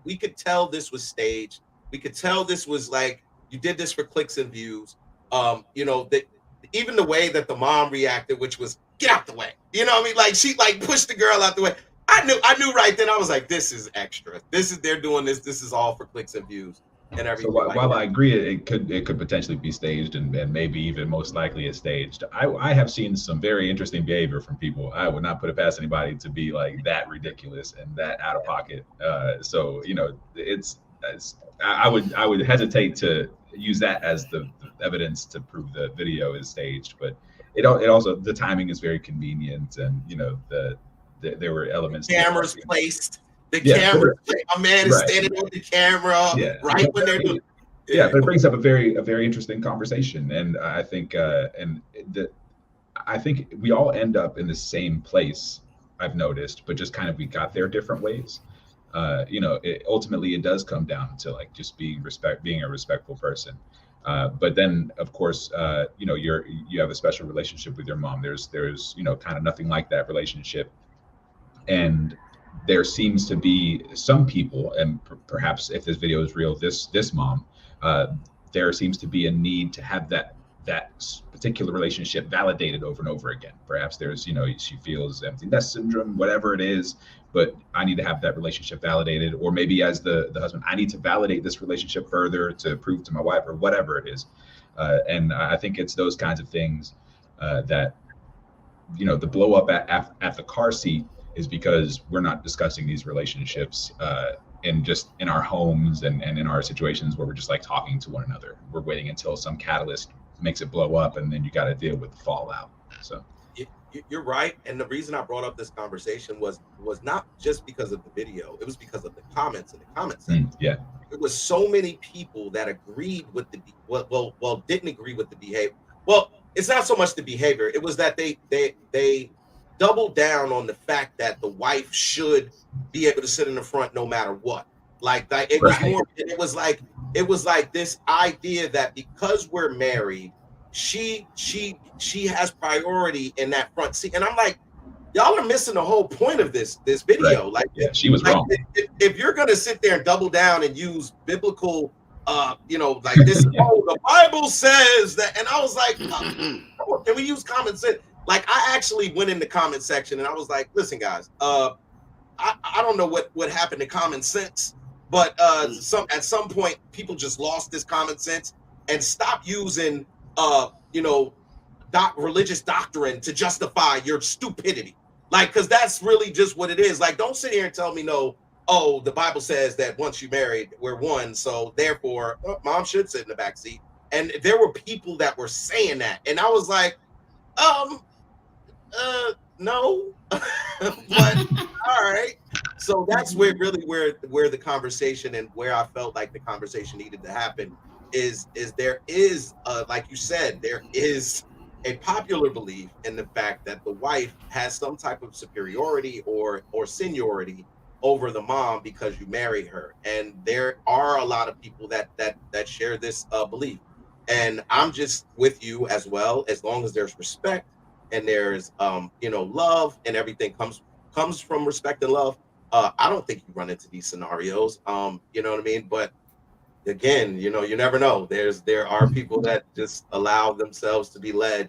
we could tell this was staged. We could tell this was like, you did this for clicks and views. That even the way that the mom reacted, which was, get out the way. You know what I mean? Like, she like pushed the girl out the way. I knew right then. I was like, this is extra. They're doing this. This is all for clicks and views and everything. So while I agree, it could potentially be staged, and maybe even most likely is staged. I have seen some very interesting behavior from people. I would not put it past anybody to be like that ridiculous and that out of pocket. So I would hesitate to use that as the evidence to prove the video is staged, but it also, the timing is very convenient, and there were elements. Cameras placed. Camera. A man is standing with the camera right when they're doing. Yeah, but it brings up a very interesting conversation, and I think I think we all end up in the same place, I've noticed, but just kind of we got there different ways. ultimately it does come down to like just being a respectful person. But then, of course, you have a special relationship with your mom. There's kind of nothing like that relationship, and there seems to be some people, and perhaps if this video is real, this mom, there seems to be a need to have that particular relationship validated over and over again. Perhaps there's, she feels empty nest syndrome, whatever it is, but I need to have that relationship validated. Or maybe as the husband, I need to validate this relationship further to prove to my wife, or whatever it is. And I think it's those kinds of things that, the blow up at the car seat is because we're not discussing these relationships in our homes and in our situations where we're just like talking to one another. We're waiting until some catalyst makes it blow up, and then you got to deal with the fallout. So you're right, and the reason I brought up this conversation was not just because of the video. It was because of the comments in the comment section. Yeah, it was so many people that agreed with didn't agree with the behavior. Well, it's not so much the behavior. It was that they doubled down on the fact that the wife should be able to sit in the front no matter what. Like it was more. It was like this idea that because we're married, she has priority in that front seat. And I'm like, y'all are missing the whole point of this video. Right. Like, yeah, she was wrong. If you're gonna sit there and double down and use biblical, like this, the Bible says that, and I was like, can we use common sense? Like, I actually went in the comment section and I was like, listen, guys, I don't know what happened to common sense, but at some point people just lost this common sense and stopped using religious doctrine to justify your stupidity. Like, because that's really just what it is. Like, don't sit here and tell me the Bible says that once you're married, we're one, so therefore mom should sit in the back seat. And there were people that were saying that, and I was like, no. But all right. So that's where the conversation, and where I felt like the conversation needed to happen is there is like you said, there is a popular belief in the fact that the wife has some type of superiority or seniority over the mom because you marry her. And there are a lot of people that share this belief. And I'm just with you as well, as long as there's respect and there's love, and everything comes from respect and love. I don't think you run into these scenarios. You know what I mean? But again, you never know. There are people that just allow themselves to be led,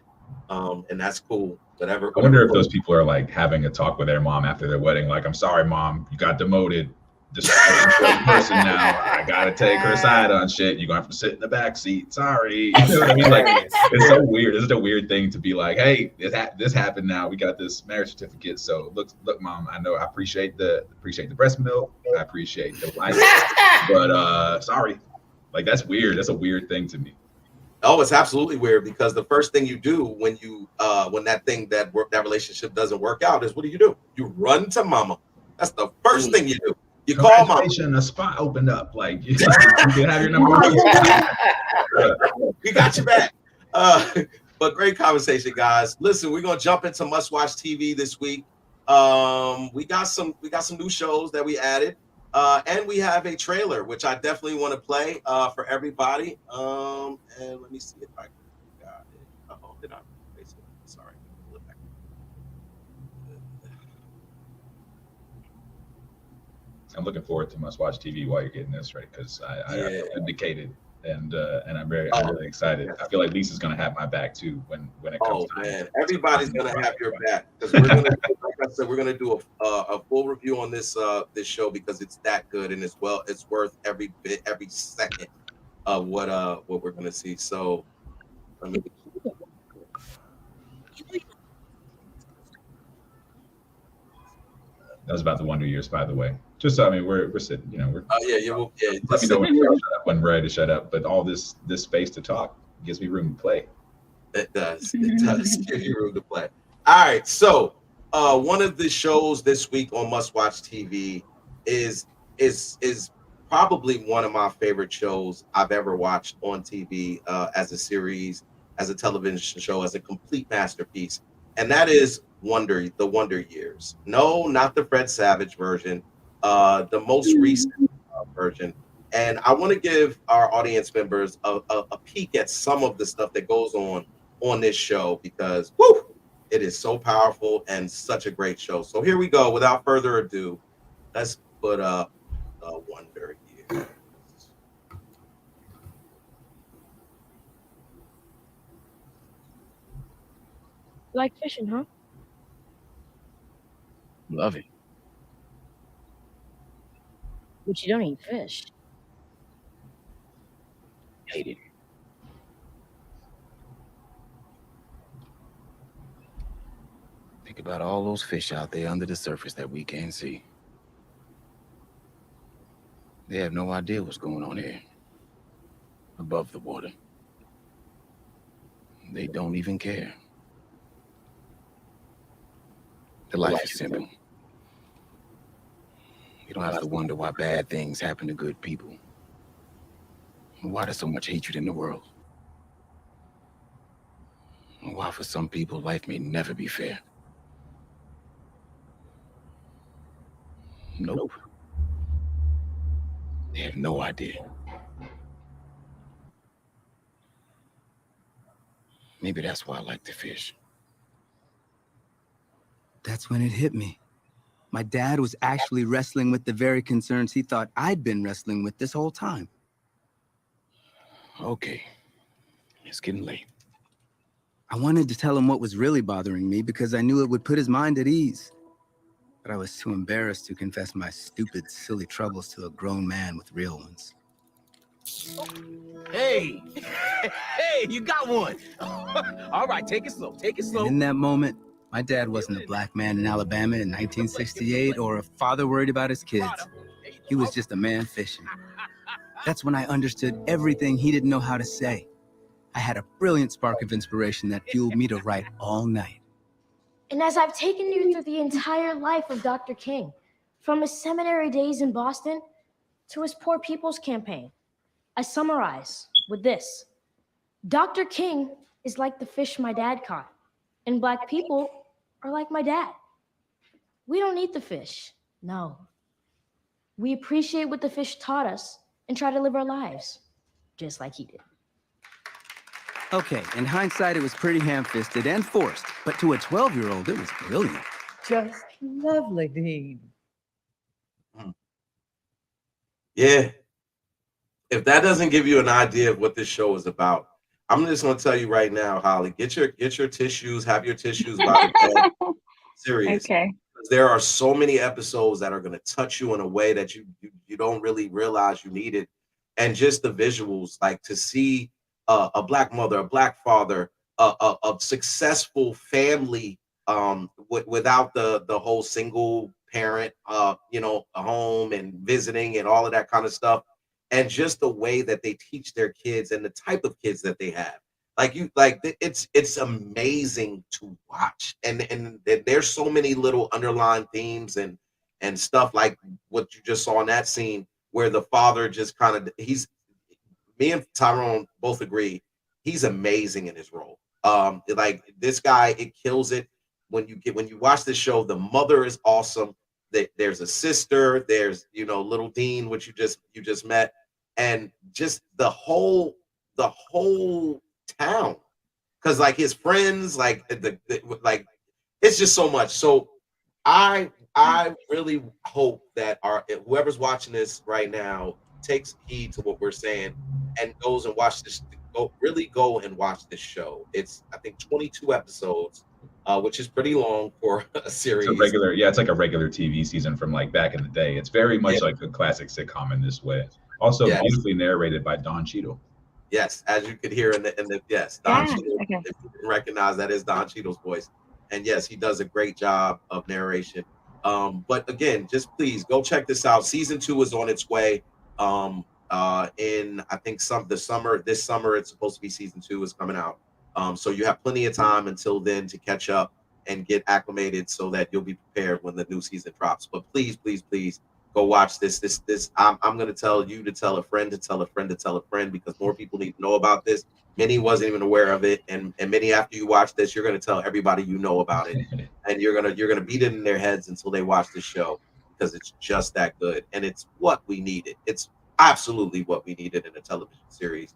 and that's cool. Whatever. I wonder if those people are like having a talk with their mom after their wedding, like, I'm sorry, mom, you got demoted. This person now, I gotta take her side on shit. You're gonna have to sit in the back seat. Sorry. You know what I mean? Like, it's so weird. It's a weird thing to be like, hey, this happened now. We got this marriage certificate. So look, mom, I know I appreciate the breast milk. I appreciate the life. But sorry. Like, that's weird. That's a weird thing to me. Oh, it's absolutely weird, because the first thing you do when that relationship doesn't work out is, what do? You run to mama. That's the first thing you do. You call mama. A spot opened up. Like, you can have your number one. We got your back. But great conversation, guys. Listen, we're gonna jump into Must Watch TV this week. We got some new shows that we added. And we have a trailer, which I definitely want to play for everybody. And let me see if I got it. Oh, did I? Sorry. I'm looking forward to Must Watch TV while you're getting this ready, because I indicated, and I'm really excited. I feel like Lisa's gonna have my back too when it comes time. Man, everybody's gonna have your back, because we're gonna, like I said, we're gonna do a full review on this show, because it's that good, and it's worth every bit, every second of what we're gonna see. So let me. That was about the Wonder Years, by the way. Just so, I mean, we're sitting, we're. Oh yeah, yeah. Let me know when to shut up, when we're ready to shut up. But all this space to talk gives me room to play. It does. It does give you room to play. All right. So one of the shows this week on Must Watch TV is probably one of my favorite shows I've ever watched on TV, as a series, as a television show, as a complete masterpiece, and that is the Wonder Years. No, not the Fred Savage version. the most recent version. And I want to give our audience members a peek at some of the stuff that goes on this show, because whew, it is so powerful and such a great show. So here we go. Without further ado, let's put up the Wonder Years. Like fishing, huh? Love it. But you don't eat fish. Hate it. Think about all those fish out there under the surface that we can't see. They have no idea what's going on here, above the water. They don't even care. The life is simple. You don't have to wonder why bad things happen to good people. Why there's so much hatred in the world. Why for some people life may never be fair. Nope. They have no idea. Maybe that's why I like to fish. That's when it hit me. My dad was actually wrestling with the very concerns he thought I'd been wrestling with this whole time. Okay, it's getting late. I wanted to tell him what was really bothering me because I knew it would put his mind at ease. But I was too embarrassed to confess my stupid, silly troubles to a grown man with real ones. Hey, hey, you got one. All right, take it slow, take it slow. And in that moment, my dad wasn't a black man in Alabama in 1968 or a father worried about his kids. He was just a man fishing. That's when I understood everything he didn't know how to say. I had a brilliant spark of inspiration that fueled me to write all night. And as I've taken you through the entire life of Dr. King, from his seminary days in Boston to his Poor People's Campaign, I summarize with this. Dr. King is like the fish my dad caught, and black people are like my dad. We don't eat the fish, no. We appreciate what the fish taught us and try to live our lives just like he did. Okay, in hindsight, it was pretty ham-fisted and forced, but to a 12-year-old, it was brilliant. Just lovely, Dean. Yeah. If that doesn't give you an idea of what this show is about, I'm just going to tell you right now, Holly, get your tissues, have your tissues by the bed. Serious. Okay. There are so many episodes that are going to touch you in a way that you don't really realize you need it. And just the visuals, like to see a black mother, a black father, a successful family without the whole single parent, a home and visiting and all of that kind of stuff. And just the way that they teach their kids and the type of kids that they have. It's amazing to watch. And there's so many little underlying themes and stuff like what you just saw in that scene where the father just kind of, me and Tyrone both agree, he's amazing in his role. Like this guy, it kills it. When you watch this show, the mother is awesome. There's a sister, there's little Dean, which you just met, and just the whole town, because like his friends, like like it's just so much. So I really hope that whoever's watching this right now takes heed to what we're saying and goes and watch this. Go and watch this show. It's I think 22 episodes, which is pretty long for a series. It's like a regular TV season from like back in the day. It's very much like a classic sitcom in this way. Also beautifully narrated by Don Cheadle. Yes, as you could hear in the yes, Don Cheadle. Okay. If you can recognize, that is Don Cheadle's voice. And yes, he does a great job of narration. But again, just please go check this out. Season 2 is on its way. In I think this summer it's supposed to be season 2 is coming out. So you have plenty of time until then to catch up and get acclimated so that you'll be prepared when the new season drops. But please go watch this. I'm going to tell you to tell a friend to tell a friend to tell a friend, because more people need to know about this. Many wasn't even aware of it, and many after you watch this, you're going to tell everybody you know about it, and you're going to beat it in their heads until they watch this show. because it's just that good, and it's what we needed. It's absolutely what we needed in a television series.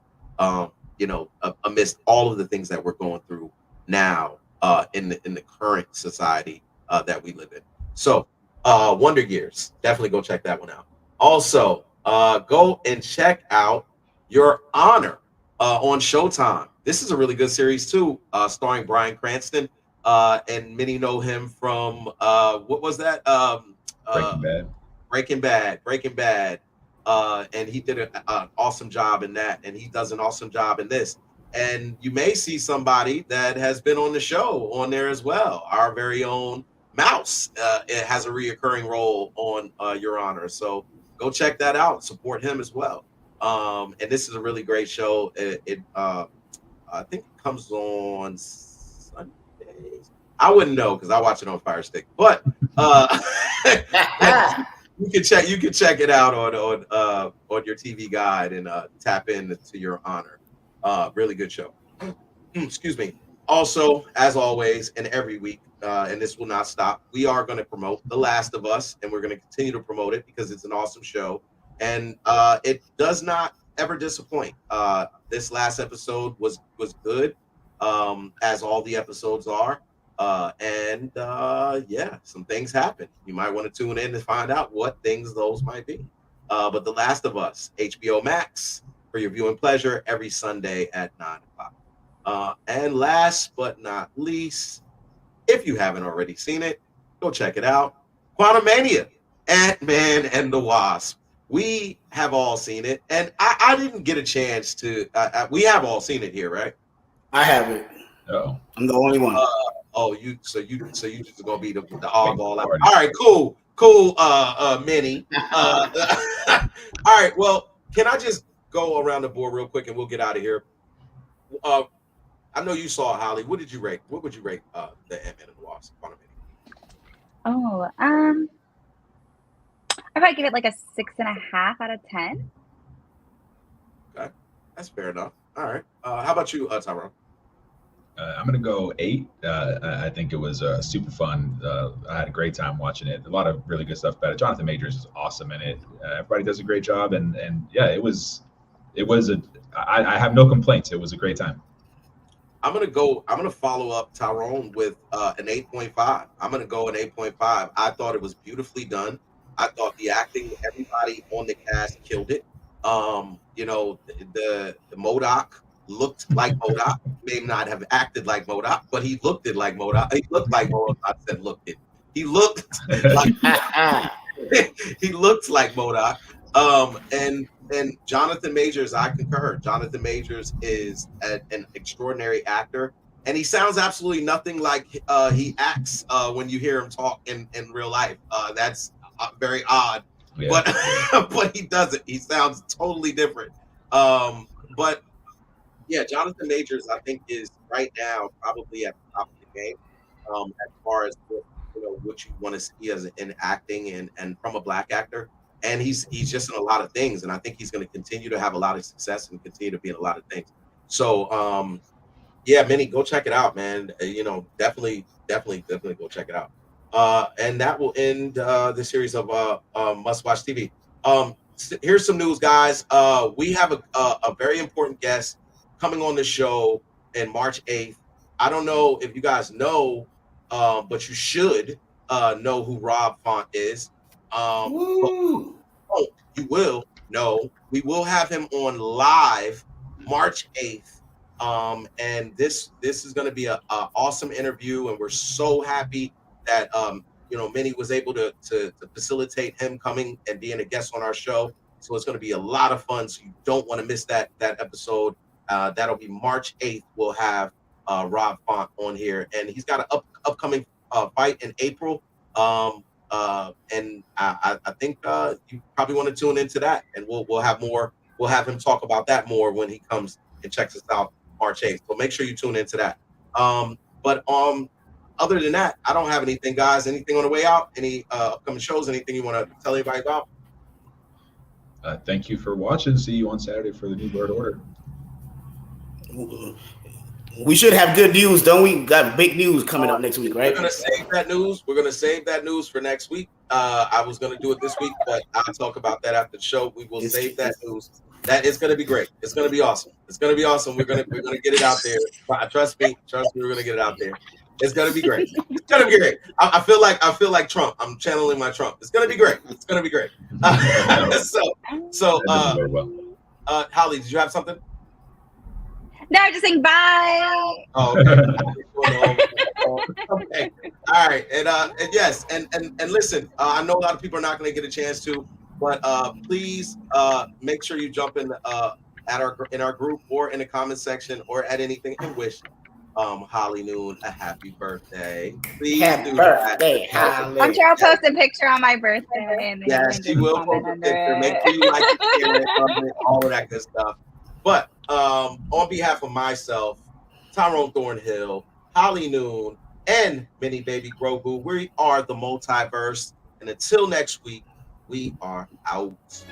Amidst all of the things that we're going through now in the current society that we live in. So Wonder Years, definitely go check that one out. Also, go and check out Your Honor on Showtime. This is a really good series too, starring Bryan Cranston, and many know him from what was that? Breaking Bad. And he did an awesome job in that, and he does an awesome job in this. And you may see somebody that has been on the show on there as well. Our very own Mouse it has a reoccurring role on Your Honor. So go check that out. Support him as well. And this is a really great show. I think it comes on Sundays. I wouldn't know because I watch it on Fire Stick. But you can check it out on your TV guide and tap into Your Honor. Really good show. Excuse me. Also, as always, and every week, and this will not stop, we are going to promote The Last of Us, and we're going to continue to promote it because it's an awesome show, and it does not ever disappoint. This last episode was good, as all the episodes are. Yeah, some things happen. You might want to tune in to find out what things those might be. But The Last of Us, HBO Max, for your viewing pleasure every Sunday at 9 o'clock. And last but not least, if you haven't already seen it, go check it out. Quantumania, Ant-Man and the Wasp. We have all seen it, and I didn't get a chance to. We have all seen it here, right? I haven't. Oh, I'm the only one. So you just gonna be the oddball out. All right, cool, Minnie. All right, well, can I just go around the board real quick and we'll get out of here? I know you saw it, Holly. What would you rate the Ant-Man and the Wasp? Oh, I might give it like a 6.5 out of 10. Okay, that's fair enough. All right. How about you, Tyrone? I'm going to go 8. I think it was super fun. I had a great time watching it. A lot of really good stuff about it. Jonathan Majors is awesome in it. Everybody does a great job. And yeah, I have no complaints. It was a great time. I'm going to follow up Tyrone with an 8.5. I'm going to go an 8.5. I thought it was beautifully done. I thought the acting, everybody on the cast killed it. The MODOK looked like MODOK. May not have acted like MODOK, but he looked it like MODOK. He looked like MODOK. I said looked it. He looked like he looked like MODOK. And Jonathan Majors, I concur. Jonathan Majors is an extraordinary actor, and he sounds absolutely nothing like he acts when you hear him talk in real life. That's very odd, yeah. But he doesn't. He sounds totally different. But yeah, Jonathan Majors, I think, is right now probably at the top of the game as far as what you want to see as in acting and from a Black actor. And he's just in a lot of things, and I think he's going to continue to have a lot of success and continue to be in a lot of things. So yeah, Minnie, go check it out, man. Definitely go check it out. And that will end the series of Must Watch TV. Here's some news, guys. We have a very important guest coming on the show in March 8th. I don't know if you guys know, but you should know who Rob Font is. You will know. We will have him on live March 8th. And this is going to be a awesome interview, and we're so happy that Minnie was able to facilitate him coming and being a guest on our show. So it's going to be a lot of fun. So you don't want to miss that episode. That'll be March 8th. We'll have Rob Font on here, and he's got an upcoming fight in April. And I think you probably want to tune into that, and we'll have more. We'll have him talk about that more when he comes and checks us out March 8th. So make sure you tune into that. But other than that, I don't have anything, guys. Anything on the way out? Any upcoming shows? Anything you want to tell anybody about? Thank you for watching. See you on Saturday for the New World Order. We should have good news, don't we? Got big news coming up next week, right? We're gonna save that news. We're gonna save that news for next week. I was going to do it this week, but I'll talk about that after the show. We will save that news. That is going to be great. It's going to be awesome. It's going to be awesome. We're gonna get it out there. Trust me. We're going to get it out there. It's going to be great. It's going to be great. I feel like Trump. I'm channeling my Trump. It's going to be great. It's going to be great. Holly, did you have something? No, just saying bye. Oh, okay. Okay. All right. And yes, and listen, I know a lot of people are not going to get a chance to, but please make sure you jump in in our group or in the comment section or at anything and wish Holly Noon a happy birthday. Please happy birthday, Holly. I'm sure I'll post a picture on my birthday. And yes, she will post a picture. Make sure you like it, share it, all of that good stuff. But on behalf of myself, Tyrone Thornhill, Holly Noon, and Mini Baby Grogu, we are the Multiverse. And until next week, we are out.